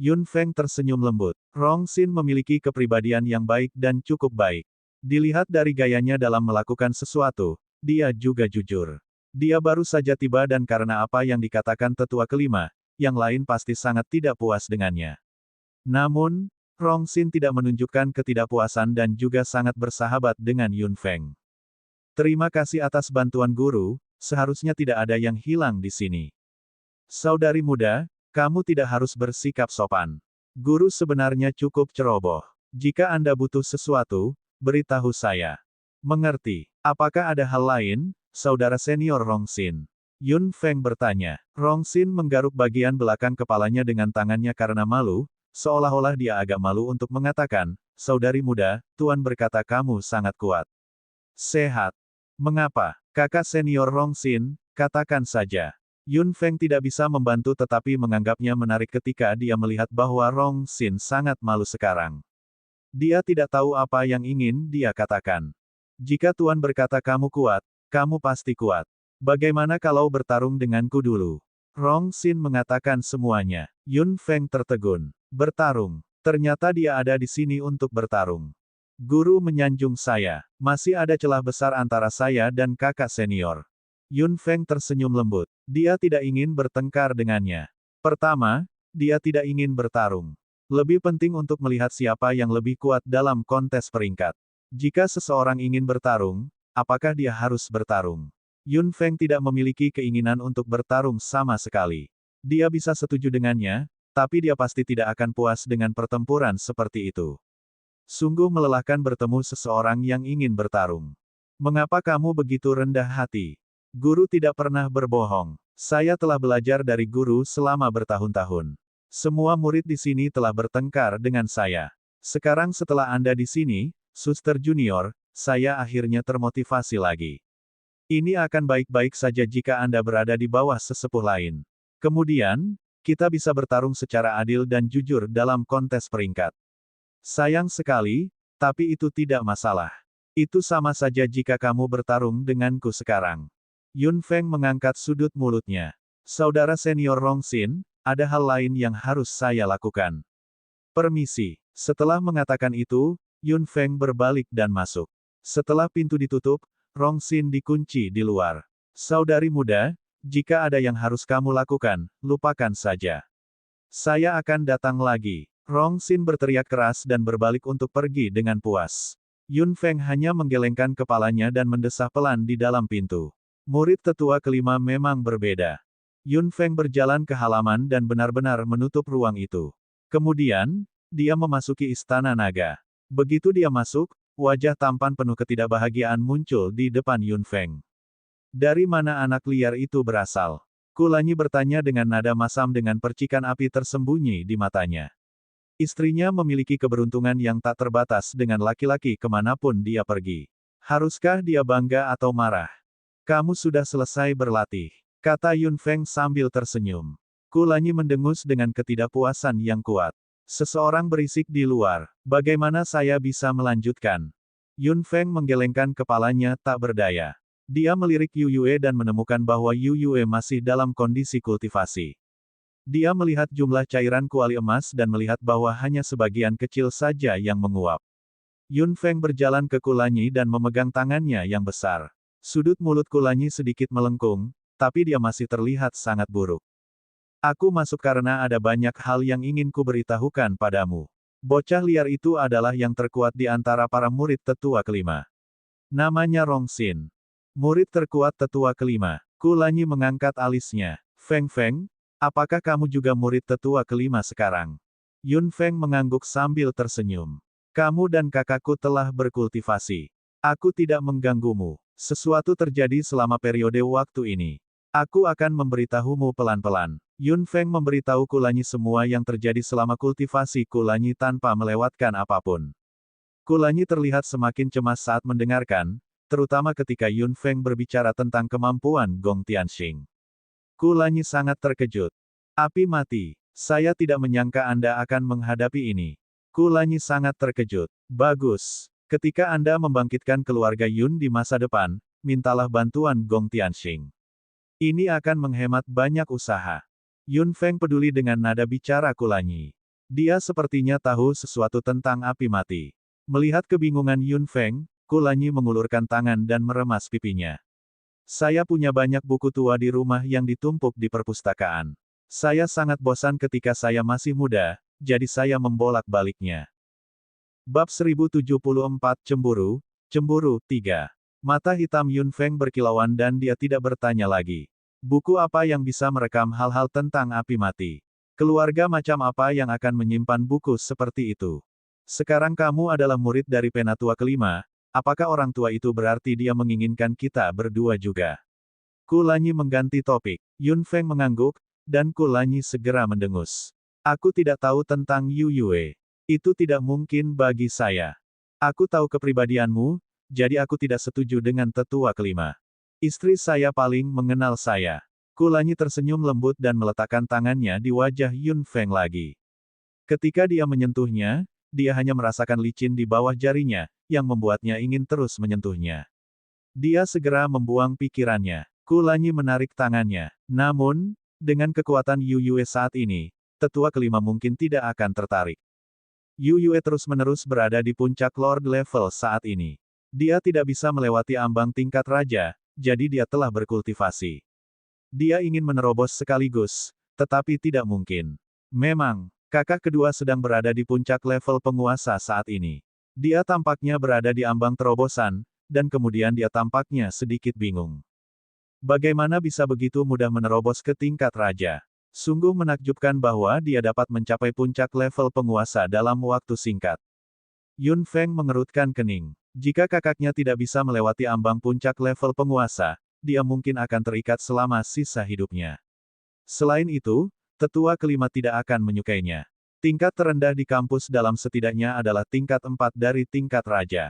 Yun Feng tersenyum lembut. Rong Xin memiliki kepribadian yang baik dan cukup baik. Dilihat dari gayanya dalam melakukan sesuatu, dia juga jujur. Dia baru saja tiba dan karena apa yang dikatakan tetua kelima, yang lain pasti sangat tidak puas dengannya. Namun, Rong Xin tidak menunjukkan ketidakpuasan dan juga sangat bersahabat dengan Yun Feng. Terima kasih atas bantuan guru, seharusnya tidak ada yang hilang di sini. Saudari muda, kamu tidak harus bersikap sopan. Guru sebenarnya cukup ceroboh. Jika Anda butuh sesuatu, beritahu saya. Mengerti. Apakah ada hal lain, saudara senior Rong Xin? Yun Feng bertanya. Rong Xin menggaruk bagian belakang kepalanya dengan tangannya karena malu, seolah-olah dia agak malu untuk mengatakan, saudari muda, Tuan berkata kamu sangat kuat. Sehat. Mengapa? Kakak senior Rong Xin, katakan saja. Yun Feng tidak bisa membantu tetapi menganggapnya menarik ketika dia melihat bahwa Rong Xin sangat malu sekarang. Dia tidak tahu apa yang ingin dia katakan. Jika Tuan berkata kamu kuat, kamu pasti kuat. Bagaimana kalau bertarung denganku dulu? Rong Xin mengatakan semuanya. Yun Feng tertegun. Bertarung. Ternyata dia ada di sini untuk bertarung. Guru menyanjung saya. Masih ada celah besar antara saya dan kakak senior. Yun Feng tersenyum lembut. Dia tidak ingin bertengkar dengannya. Pertama, dia tidak ingin bertarung. Lebih penting untuk melihat siapa yang lebih kuat dalam kontes peringkat. Jika seseorang ingin bertarung, apakah dia harus bertarung? Yun Feng tidak memiliki keinginan untuk bertarung sama sekali. Dia bisa setuju dengannya, tapi dia pasti tidak akan puas dengan pertempuran seperti itu. Sungguh melelahkan bertemu seseorang yang ingin bertarung. Mengapa kamu begitu rendah hati? Guru tidak pernah berbohong. Saya telah belajar dari guru selama bertahun-tahun. Semua murid di sini telah bertengkar dengan saya. Sekarang setelah Anda di sini, Suster Junior, saya akhirnya termotivasi lagi. Ini akan baik-baik saja jika Anda berada di bawah sesepuh lain. Kemudian, kita bisa bertarung secara adil dan jujur dalam kontes peringkat. Sayang sekali, tapi itu tidak masalah. Itu sama saja jika kamu bertarung denganku sekarang. Yun Feng mengangkat sudut mulutnya. Saudara senior Rongxin, ada hal lain yang harus saya lakukan. Permisi. Setelah mengatakan itu, Yun Feng berbalik dan masuk. Setelah pintu ditutup, Rongxin dikunci di luar. Saudari muda, jika ada yang harus kamu lakukan, lupakan saja. Saya akan datang lagi. Rongxin berteriak keras dan berbalik untuk pergi dengan puas. Yun Feng hanya menggelengkan kepalanya dan mendesah pelan di dalam pintu. Murid tetua kelima memang berbeda. Yun Feng berjalan ke halaman dan benar-benar menutup ruang itu. Kemudian, dia memasuki istana naga. Begitu dia masuk, wajah tampan penuh ketidakbahagiaan muncul di depan Yun Feng. Dari mana anak liar itu berasal? Kulanyi bertanya dengan nada masam dengan percikan api tersembunyi di matanya. Istrinya memiliki keberuntungan yang tak terbatas dengan laki-laki kemanapun dia pergi. Haruskah dia bangga atau marah? Kamu sudah selesai berlatih, kata Yun Feng sambil tersenyum. Kulanyi mendengus dengan ketidakpuasan yang kuat. Seseorang berisik di luar. Bagaimana saya bisa melanjutkan? Yun Feng menggelengkan kepalanya tak berdaya. Dia melirik Yu Yue dan menemukan bahwa Yu Yue masih dalam kondisi kultivasi. Dia melihat jumlah cairan kuali emas dan melihat bahwa hanya sebagian kecil saja yang menguap. Yun Feng berjalan ke Kulanyi dan memegang tangannya yang besar. Sudut mulut Kulanyi sedikit melengkung, tapi dia masih terlihat sangat buruk. Aku masuk karena ada banyak hal yang ingin kuberitahukan padamu. Bocah liar itu adalah yang terkuat di antara para murid tetua kelima. Namanya Rongxin. Murid terkuat tetua kelima. Kulanyi mengangkat alisnya. Feng Feng, apakah kamu juga murid tetua kelima sekarang? Yun Feng mengangguk sambil tersenyum. Kamu dan kakakku telah berkultivasi. Aku tidak mengganggumu. Sesuatu terjadi selama periode waktu ini. Aku akan memberitahumu pelan-pelan. Yun Feng memberitahu Kulanyi semua yang terjadi selama kultivasi Kulanyi tanpa melewatkan apapun. Kulanyi terlihat semakin cemas saat mendengarkan, terutama ketika Yun Feng berbicara tentang kemampuan Gong Tianxing. Kulanyi sangat terkejut. Api mati. Saya tidak menyangka Anda akan menghadapi ini. Kulanyi sangat terkejut. Bagus. Ketika Anda membangkitkan keluarga Yun di masa depan, mintalah bantuan Gong Tianxing. Ini akan menghemat banyak usaha. Yun Feng peduli dengan nada bicara Kulanyi. Dia sepertinya tahu sesuatu tentang api mati. Melihat kebingungan Yun Feng, Kulanyi mengulurkan tangan dan meremas pipinya. Saya punya banyak buku tua di rumah yang ditumpuk di perpustakaan. Saya sangat bosan ketika saya masih muda, jadi saya membolak-baliknya. Bab 1074 Cemburu, Cemburu 3. Mata hitam Yun Feng berkilauan dan dia tidak bertanya lagi. Buku apa yang bisa merekam hal-hal tentang api mati? Keluarga macam apa yang akan menyimpan buku seperti itu? Sekarang kamu adalah murid dari penatua kelima. Apakah orang tua itu berarti dia menginginkan kita berdua juga? Kulanyi mengganti topik. Yun Feng mengangguk, dan Kulanyi segera mendengus. Aku tidak tahu tentang Yu Yue. Itu tidak mungkin bagi saya. Aku tahu kepribadianmu, jadi aku tidak setuju dengan tetua kelima. Istri saya paling mengenal saya. Kulanyi tersenyum lembut dan meletakkan tangannya di wajah Yun Feng lagi. Ketika dia menyentuhnya, dia hanya merasakan licin di bawah jarinya, yang membuatnya ingin terus menyentuhnya. Dia segera membuang pikirannya. Kulanyi menarik tangannya. Namun, dengan kekuatan Yu Yue saat ini, tetua kelima mungkin tidak akan tertarik. Yu Yue terus-menerus berada di puncak Lord level saat ini. Dia tidak bisa melewati ambang tingkat raja, jadi dia telah berkultivasi. Dia ingin menerobos sekaligus, tetapi tidak mungkin. Memang, kakak kedua sedang berada di puncak level penguasa saat ini. Dia tampaknya berada di ambang terobosan, dan kemudian dia tampaknya sedikit bingung. Bagaimana bisa begitu mudah menerobos ke tingkat raja? Sungguh menakjubkan bahwa dia dapat mencapai puncak level penguasa dalam waktu singkat. Yun Feng mengerutkan kening. Jika kakaknya tidak bisa melewati ambang puncak level penguasa, dia mungkin akan terikat selama sisa hidupnya. Selain itu, tetua kelima tidak akan menyukainya. Tingkat terendah di kampus dalam setidaknya adalah tingkat 4 dari tingkat raja.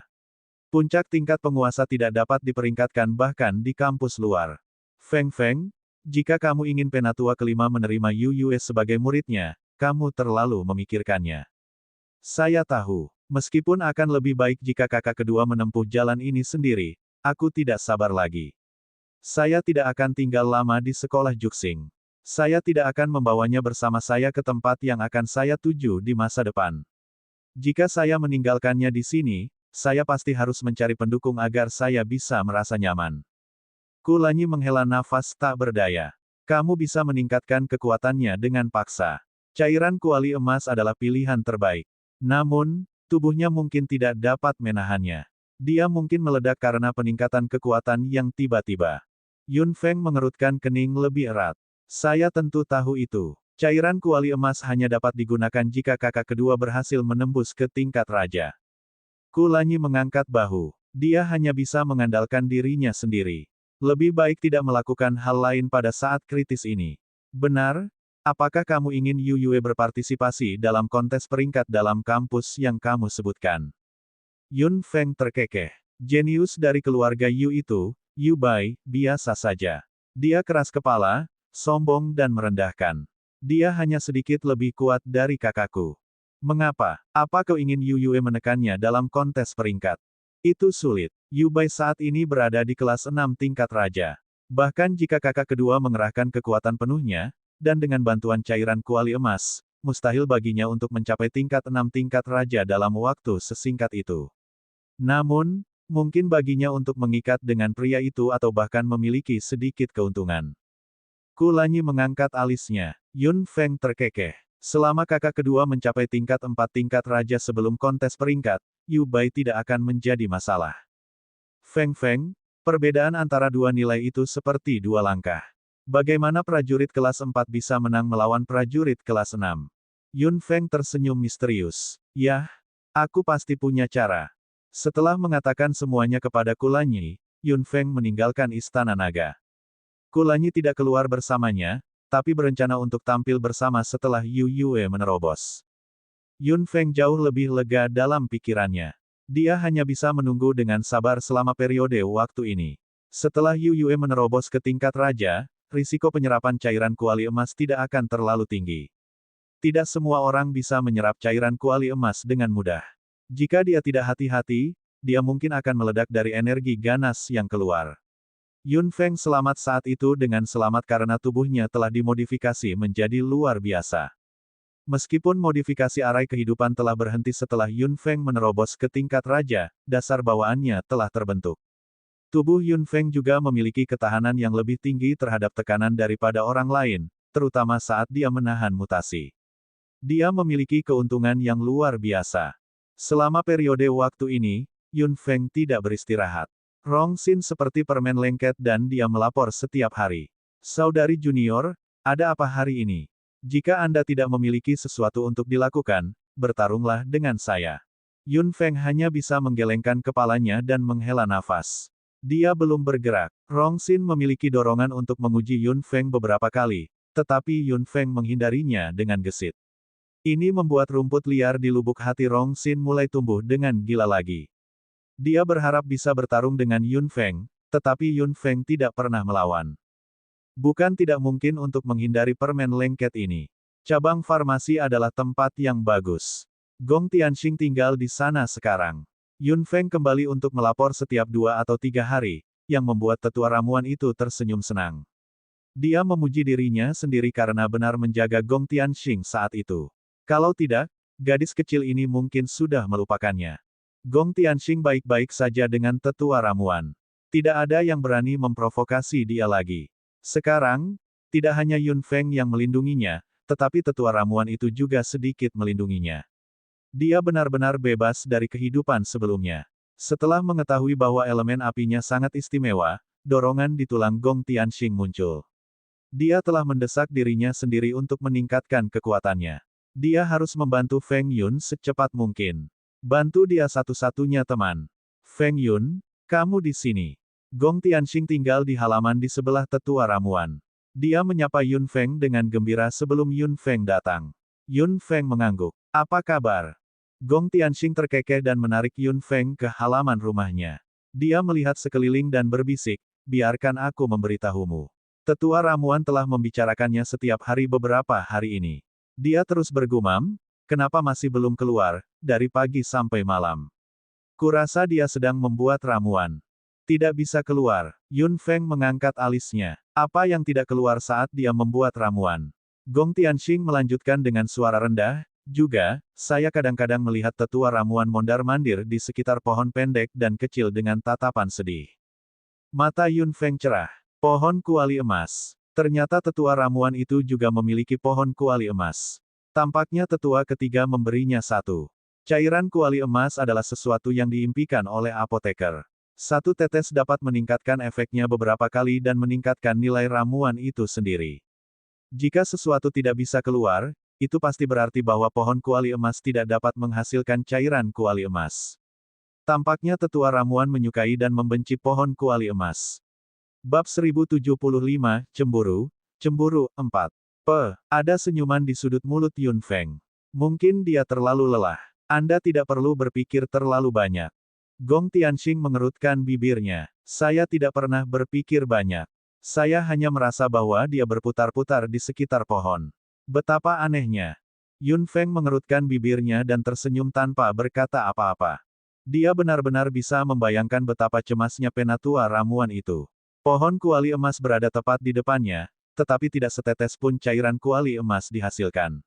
Puncak tingkat penguasa tidak dapat diperingkatkan bahkan di kampus luar. Feng Feng, Jika kamu ingin penatua kelima menerima Yu Yue sebagai muridnya, kamu terlalu memikirkannya. Saya tahu, meskipun akan lebih baik jika kakak kedua menempuh jalan ini sendiri, aku tidak sabar lagi. Saya tidak akan tinggal lama di sekolah Juxing. Saya tidak akan membawanya bersama saya ke tempat yang akan saya tuju di masa depan. Jika saya meninggalkannya di sini, saya pasti harus mencari pendukung agar saya bisa merasa nyaman. Kulanyi menghela nafas tak berdaya. Kamu bisa meningkatkan kekuatannya dengan paksa. Cairan kuali emas adalah pilihan terbaik. Namun, tubuhnya mungkin tidak dapat menahannya. Dia mungkin meledak karena peningkatan kekuatan yang tiba-tiba. Yun Feng mengerutkan kening lebih erat. Saya tentu tahu itu. Cairan kuali emas hanya dapat digunakan jika kakak kedua berhasil menembus ke tingkat raja. Kulanyi mengangkat bahu. Dia hanya bisa mengandalkan dirinya sendiri. Lebih baik tidak melakukan hal lain pada saat kritis ini. Benar? Apakah kamu ingin Yu Yue berpartisipasi dalam kontes peringkat dalam kampus yang kamu sebutkan? Yun Feng terkekeh. Jenius dari keluarga Yu itu, Yu Bai, biasa saja. Dia keras kepala, sombong dan merendahkan. Dia hanya sedikit lebih kuat dari kakakku. Mengapa? Apa kau ingin Yu Yue menekannya dalam kontes peringkat? Itu sulit. Yu Bai saat ini berada di kelas 6 tingkat raja. Bahkan jika kakak kedua mengerahkan kekuatan penuhnya, dan dengan bantuan cairan kuali emas, mustahil baginya untuk mencapai tingkat 6 tingkat raja dalam waktu sesingkat itu. Namun, mungkin baginya untuk mengikat dengan pria itu atau bahkan memiliki sedikit keuntungan. Kulanyi mengangkat alisnya. Yun Feng terkekeh. Selama kakak kedua mencapai tingkat 4 tingkat raja sebelum kontes peringkat, Yu Bai tidak akan menjadi masalah. Feng Feng, perbedaan antara dua nilai itu seperti dua langkah. Bagaimana prajurit kelas 4 bisa menang melawan prajurit kelas 6? Yun Feng tersenyum misterius. Yah, aku pasti punya cara. Setelah mengatakan semuanya kepada Kulanyi, Yun Feng meninggalkan Istana Naga. Kulanyi tidak keluar bersamanya, tapi berencana untuk tampil bersama setelah Yu Yue menerobos. Yun Feng jauh lebih lega dalam pikirannya. Dia hanya bisa menunggu dengan sabar selama periode waktu ini. Setelah Yu Yue menerobos ke tingkat raja, risiko penyerapan cairan kuali emas tidak akan terlalu tinggi. Tidak semua orang bisa menyerap cairan kuali emas dengan mudah. Jika dia tidak hati-hati, dia mungkin akan meledak dari energi ganas yang keluar. Yun Feng selamat saat itu dengan selamat karena tubuhnya telah dimodifikasi menjadi luar biasa. Meskipun modifikasi arai kehidupan telah berhenti setelah Yun Feng menerobos ke tingkat raja, dasar bawaannya telah terbentuk. Tubuh Yun Feng juga memiliki ketahanan yang lebih tinggi terhadap tekanan daripada orang lain, terutama saat dia menahan mutasi. Dia memiliki keuntungan yang luar biasa. Selama periode waktu ini, Yun Feng tidak beristirahat. Rong Xin seperti permen lengket dan dia melapor setiap hari. Saudari junior, ada apa hari ini? Jika Anda tidak memiliki sesuatu untuk dilakukan, bertarunglah dengan saya. Yun Feng hanya bisa menggelengkan kepalanya dan menghela nafas. Dia belum bergerak. Rong Xin memiliki dorongan untuk menguji Yun Feng beberapa kali, tetapi Yun Feng menghindarinya dengan gesit. Ini membuat rumput liar di lubuk hati Rong Xin mulai tumbuh dengan gila lagi. Dia berharap bisa bertarung dengan Yun Feng, tetapi Yun Feng tidak pernah melawan. Bukan tidak mungkin untuk menghindari permen lengket ini. Cabang farmasi adalah tempat yang bagus. Gong Tianxing tinggal di sana sekarang. Yun Feng kembali untuk melapor setiap 2 atau 3 hari, yang membuat tetua ramuan itu tersenyum senang. Dia memuji dirinya sendiri karena benar menjaga Gong Tianxing saat itu. Kalau tidak, gadis kecil ini mungkin sudah melupakannya. Gong Tianxing baik-baik saja dengan tetua ramuan. Tidak ada yang berani memprovokasi dia lagi. Sekarang, tidak hanya Yun Feng yang melindunginya, tetapi tetua ramuan itu juga sedikit melindunginya. Dia benar-benar bebas dari kehidupan sebelumnya. Setelah mengetahui bahwa elemen apinya sangat istimewa, dorongan di tulang Gong Tianxing muncul. Dia telah mendesak dirinya sendiri untuk meningkatkan kekuatannya. Dia harus membantu Feng Yun secepat mungkin. Bantu dia satu-satunya teman. Feng Yun, kamu di sini. Gong Tianxing tinggal di halaman di sebelah tetua ramuan. Dia menyapa Yun Feng dengan gembira sebelum Yun Feng datang. Yun Feng mengangguk. Apa kabar? Gong Tianxing terkekeh dan menarik Yun Feng ke halaman rumahnya. Dia melihat sekeliling dan berbisik, biarkan aku memberitahumu. Tetua ramuan telah membicarakannya setiap hari beberapa hari ini. Dia terus bergumam, kenapa masih belum keluar, dari pagi sampai malam. Kurasa dia sedang membuat ramuan. Tidak bisa keluar. Yun Feng mengangkat alisnya. Apa yang tidak keluar saat dia membuat ramuan? Gong Tianxing melanjutkan dengan suara rendah, juga, saya kadang-kadang melihat tetua ramuan mondar-mandir di sekitar pohon pendek dan kecil dengan tatapan sedih. Mata Yun Feng cerah. Pohon kuali emas. Ternyata tetua ramuan itu juga memiliki pohon kuali emas. Tampaknya tetua ketiga memberinya satu. Cairan kuali emas adalah sesuatu yang diimpikan oleh apoteker. Satu tetes dapat meningkatkan efeknya beberapa kali dan meningkatkan nilai ramuan itu sendiri. Jika sesuatu tidak bisa keluar, itu pasti berarti bahwa pohon kuali emas tidak dapat menghasilkan cairan kuali emas. Tampaknya tetua ramuan menyukai dan membenci pohon kuali emas. Bab 1075, Cemburu, 4. Ada senyuman di sudut mulut Yun Feng. Mungkin dia terlalu lelah. Anda tidak perlu berpikir terlalu banyak. Gong Tianxing mengerutkan bibirnya. Saya tidak pernah berpikir banyak. Saya hanya merasa bahwa dia berputar-putar di sekitar pohon. Betapa anehnya. Yun Feng mengerutkan bibirnya dan tersenyum tanpa berkata apa-apa. Dia benar-benar bisa membayangkan betapa cemasnya penatua ramuan itu. Pohon kuali emas berada tepat di depannya, tetapi tidak setetes pun cairan kuali emas dihasilkan.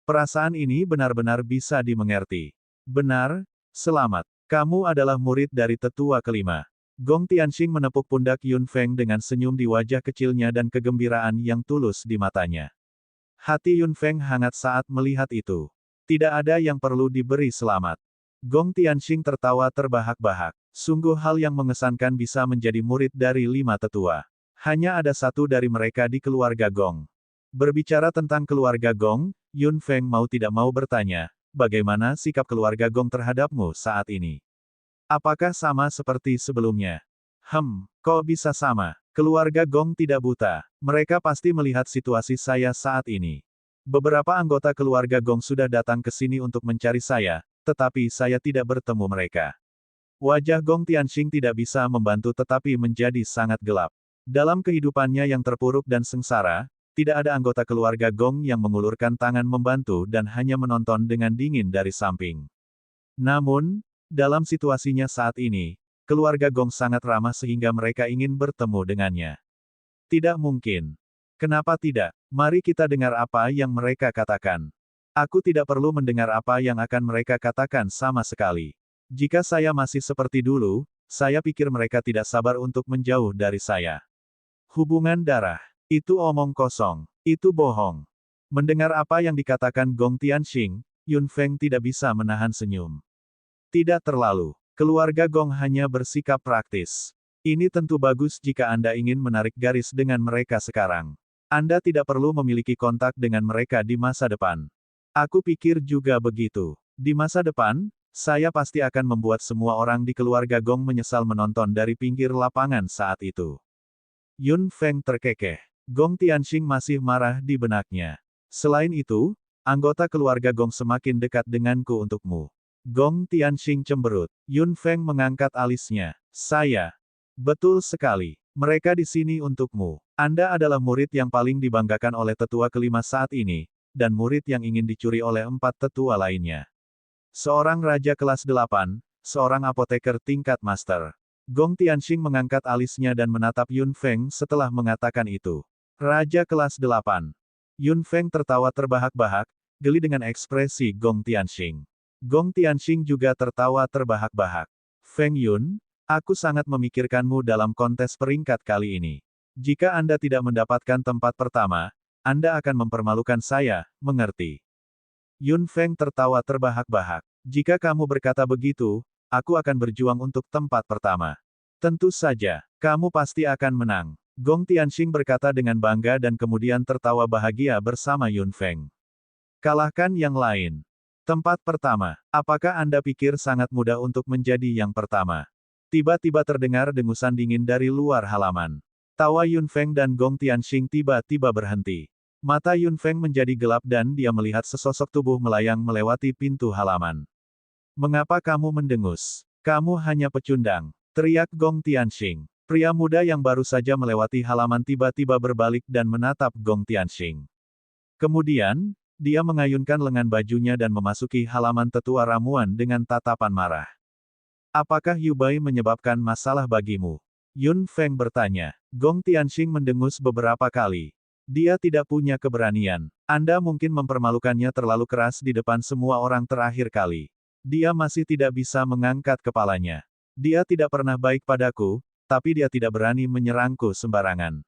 Perasaan ini benar-benar bisa dimengerti. Benar, selamat. Kamu adalah murid dari tetua kelima. Gong Tianxing menepuk pundak Yun Feng dengan senyum di wajah kecilnya dan kegembiraan yang tulus di matanya. Hati Yun Feng hangat saat melihat itu. Tidak ada yang perlu diberi selamat. Gong Tianxing tertawa terbahak-bahak. Sungguh hal yang mengesankan bisa menjadi murid dari 5 tetua. Hanya ada satu dari mereka di keluarga Gong. Berbicara tentang keluarga Gong, Yun Feng mau tidak mau bertanya, bagaimana sikap keluarga Gong terhadapmu saat ini? Apakah sama seperti sebelumnya? Kok bisa sama? Keluarga Gong tidak buta. Mereka pasti melihat situasi saya saat ini. Beberapa anggota keluarga Gong sudah datang ke sini untuk mencari saya, tetapi saya tidak bertemu mereka. Wajah Gong Tianxing tidak bisa membantu tetapi menjadi sangat gelap. Dalam kehidupannya yang terpuruk dan sengsara, tidak ada anggota keluarga Gong yang mengulurkan tangan membantu dan hanya menonton dengan dingin dari samping. Namun, dalam situasinya saat ini, keluarga Gong sangat ramah sehingga mereka ingin bertemu dengannya. Tidak mungkin. Kenapa tidak? Mari kita dengar apa yang mereka katakan. Aku tidak perlu mendengar apa yang akan mereka katakan sama sekali. Jika saya masih seperti dulu, saya pikir mereka tidak sabar untuk menjauh dari saya. Hubungan darah. Itu omong kosong. Itu bohong. Mendengar apa yang dikatakan Gong Tianxing, Yun Feng tidak bisa menahan senyum. Tidak terlalu. Keluarga Gong hanya bersikap praktis. Ini tentu bagus jika Anda ingin menarik garis dengan mereka sekarang. Anda tidak perlu memiliki kontak dengan mereka di masa depan. Aku pikir juga begitu. Di masa depan, saya pasti akan membuat semua orang di keluarga Gong menyesal menonton dari pinggir lapangan saat itu. Yun Feng terkekeh. Gong Tianxing masih marah di benaknya. Selain itu, anggota keluarga Gong semakin dekat denganku untukmu. Gong Tianxing cemberut. Yun Feng mengangkat alisnya. Saya. Betul sekali. Mereka di sini untukmu. Anda adalah murid yang paling dibanggakan oleh tetua kelima saat ini, dan murid yang ingin dicuri oleh 4 tetua lainnya. Seorang raja kelas 8, seorang apoteker tingkat master. Gong Tianxing mengangkat alisnya dan menatap Yun Feng setelah mengatakan itu. Raja kelas 8. Yun Feng tertawa terbahak-bahak, geli dengan ekspresi Gong Tianxing. Gong Tianxing juga tertawa terbahak-bahak. Feng Yun, aku sangat memikirkanmu dalam kontes peringkat kali ini. Jika Anda tidak mendapatkan tempat pertama, Anda akan mempermalukan saya, mengerti? Yun Feng tertawa terbahak-bahak. Jika kamu berkata begitu, aku akan berjuang untuk tempat pertama. Tentu saja, kamu pasti akan menang. Gong Tianxing berkata dengan bangga dan kemudian tertawa bahagia bersama Yun Feng. Kalahkan yang lain. Tempat pertama. Apakah Anda pikir sangat mudah untuk menjadi yang pertama? Tiba-tiba terdengar dengusan dingin dari luar halaman. Tawa Yun Feng dan Gong Tianxing tiba-tiba berhenti. Mata Yun Feng menjadi gelap dan dia melihat sesosok tubuh melayang melewati pintu halaman. Mengapa kamu mendengus? Kamu hanya pecundang, teriak Gong Tianxing. Pria muda yang baru saja melewati halaman tiba-tiba berbalik dan menatap Gong Tianxing. Kemudian, dia mengayunkan lengan bajunya dan memasuki halaman tetua ramuan dengan tatapan marah. Apakah Yu Bai menyebabkan masalah bagimu? Yun Feng bertanya. Gong Tianxing mendengus beberapa kali. Dia tidak punya keberanian. Anda mungkin mempermalukannya terlalu keras di depan semua orang terakhir kali. Dia masih tidak bisa mengangkat kepalanya. Dia tidak pernah baik padaku, tapi dia tidak berani menyerangku sembarangan.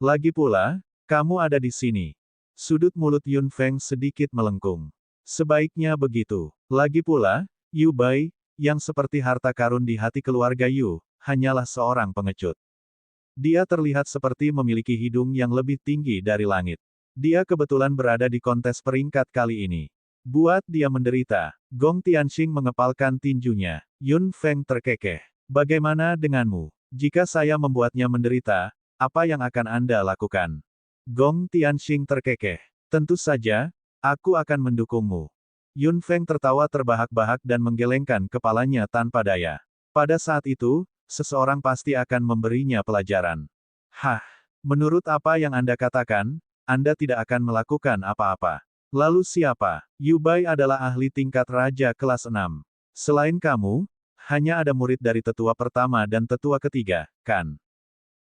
Lagi pula, kamu ada di sini. Sudut mulut Yun Feng sedikit melengkung. Sebaiknya begitu. Lagi pula, Yu Bai, yang seperti harta karun di hati keluarga Yu, hanyalah seorang pengecut. Dia terlihat seperti memiliki hidung yang lebih tinggi dari langit. Dia kebetulan berada di kontes peringkat kali ini. Buat dia menderita. Gong Tianxing mengepalkan tinjunya. Yun Feng terkekeh. Bagaimana denganmu? Jika saya membuatnya menderita, apa yang akan Anda lakukan? Gong Tianxing terkekeh. Tentu saja, aku akan mendukungmu. Yun Feng tertawa terbahak-bahak dan menggelengkan kepalanya tanpa daya. Pada saat itu, seseorang pasti akan memberinya pelajaran. Hah, menurut apa yang Anda katakan, Anda tidak akan melakukan apa-apa. Lalu siapa? Yu Bai adalah ahli tingkat raja kelas 6. Selain kamu, hanya ada murid dari tetua pertama dan tetua ketiga, kan?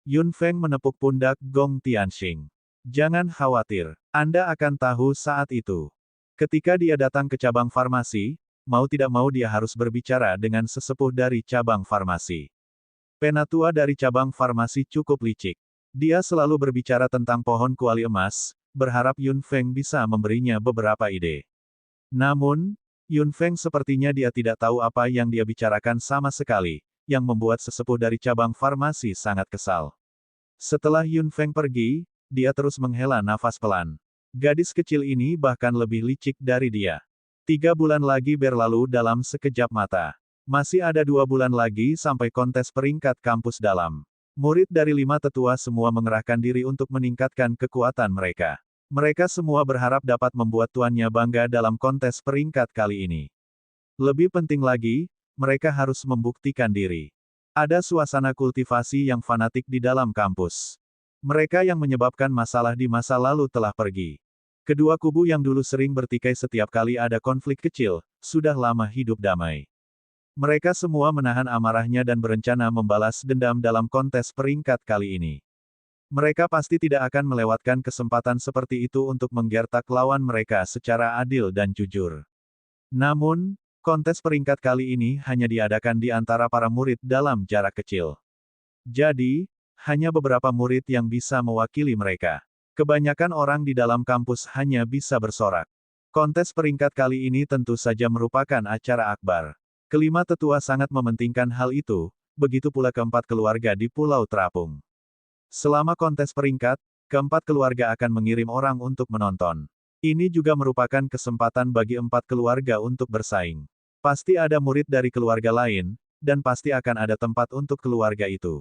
Yun Feng menepuk pundak Gong Tianxing. Jangan khawatir, Anda akan tahu saat itu. Ketika dia datang ke cabang farmasi, mau tidak mau dia harus berbicara dengan sesepuh dari cabang farmasi. Penatua dari cabang farmasi cukup licik. Dia selalu berbicara tentang pohon kuali emas, berharap Yun Feng bisa memberinya beberapa ide. Namun, Yun Feng sepertinya dia tidak tahu apa yang dia bicarakan sama sekali, yang membuat sesepuh dari cabang farmasi sangat kesal. Setelah Yun Feng pergi, dia terus menghela nafas pelan. Gadis kecil ini bahkan lebih licik dari dia. 3 bulan lagi berlalu dalam sekejap mata. Masih ada 2 bulan lagi sampai kontes peringkat kampus dalam. Murid dari 5 tetua semua mengerahkan diri untuk meningkatkan kekuatan mereka. Mereka semua berharap dapat membuat tuannya bangga dalam kontes peringkat kali ini. Lebih penting lagi, mereka harus membuktikan diri. Ada suasana kultivasi yang fanatik di dalam kampus. Mereka yang menyebabkan masalah di masa lalu telah pergi. Kedua kubu yang dulu sering bertikai setiap kali ada konflik kecil, sudah lama hidup damai. Mereka semua menahan amarahnya dan berencana membalas dendam dalam kontes peringkat kali ini. Mereka pasti tidak akan melewatkan kesempatan seperti itu untuk menggertak lawan mereka secara adil dan jujur. Namun, kontes peringkat kali ini hanya diadakan di antara para murid dalam jarak kecil. Jadi, hanya beberapa murid yang bisa mewakili mereka. Kebanyakan orang di dalam kampus hanya bisa bersorak. Kontes peringkat kali ini tentu saja merupakan acara akbar. Kelima tetua sangat mementingkan hal itu, begitu pula keempat keluarga di Pulau Terapung. Selama kontes peringkat, keempat keluarga akan mengirim orang untuk menonton. Ini juga merupakan kesempatan bagi 4 keluarga untuk bersaing. Pasti ada murid dari keluarga lain, dan pasti akan ada tempat untuk keluarga itu.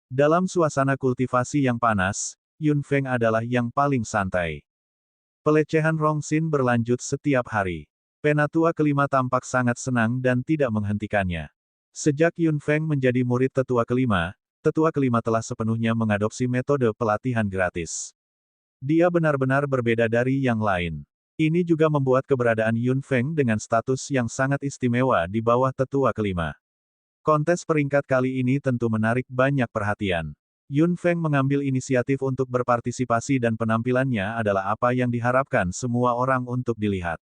Dalam suasana kultivasi yang panas, Yun Feng adalah yang paling santai. Pelecehan Rongxin berlanjut setiap hari. Penatua kelima tampak sangat senang dan tidak menghentikannya. Sejak Yun Feng menjadi murid tetua kelima telah sepenuhnya mengadopsi metode pelatihan gratis. Dia benar-benar berbeda dari yang lain. Ini juga membuat keberadaan Yun Feng dengan status yang sangat istimewa di bawah tetua kelima. Kontes peringkat kali ini tentu menarik banyak perhatian. Yun Feng mengambil inisiatif untuk berpartisipasi dan penampilannya adalah apa yang diharapkan semua orang untuk dilihat.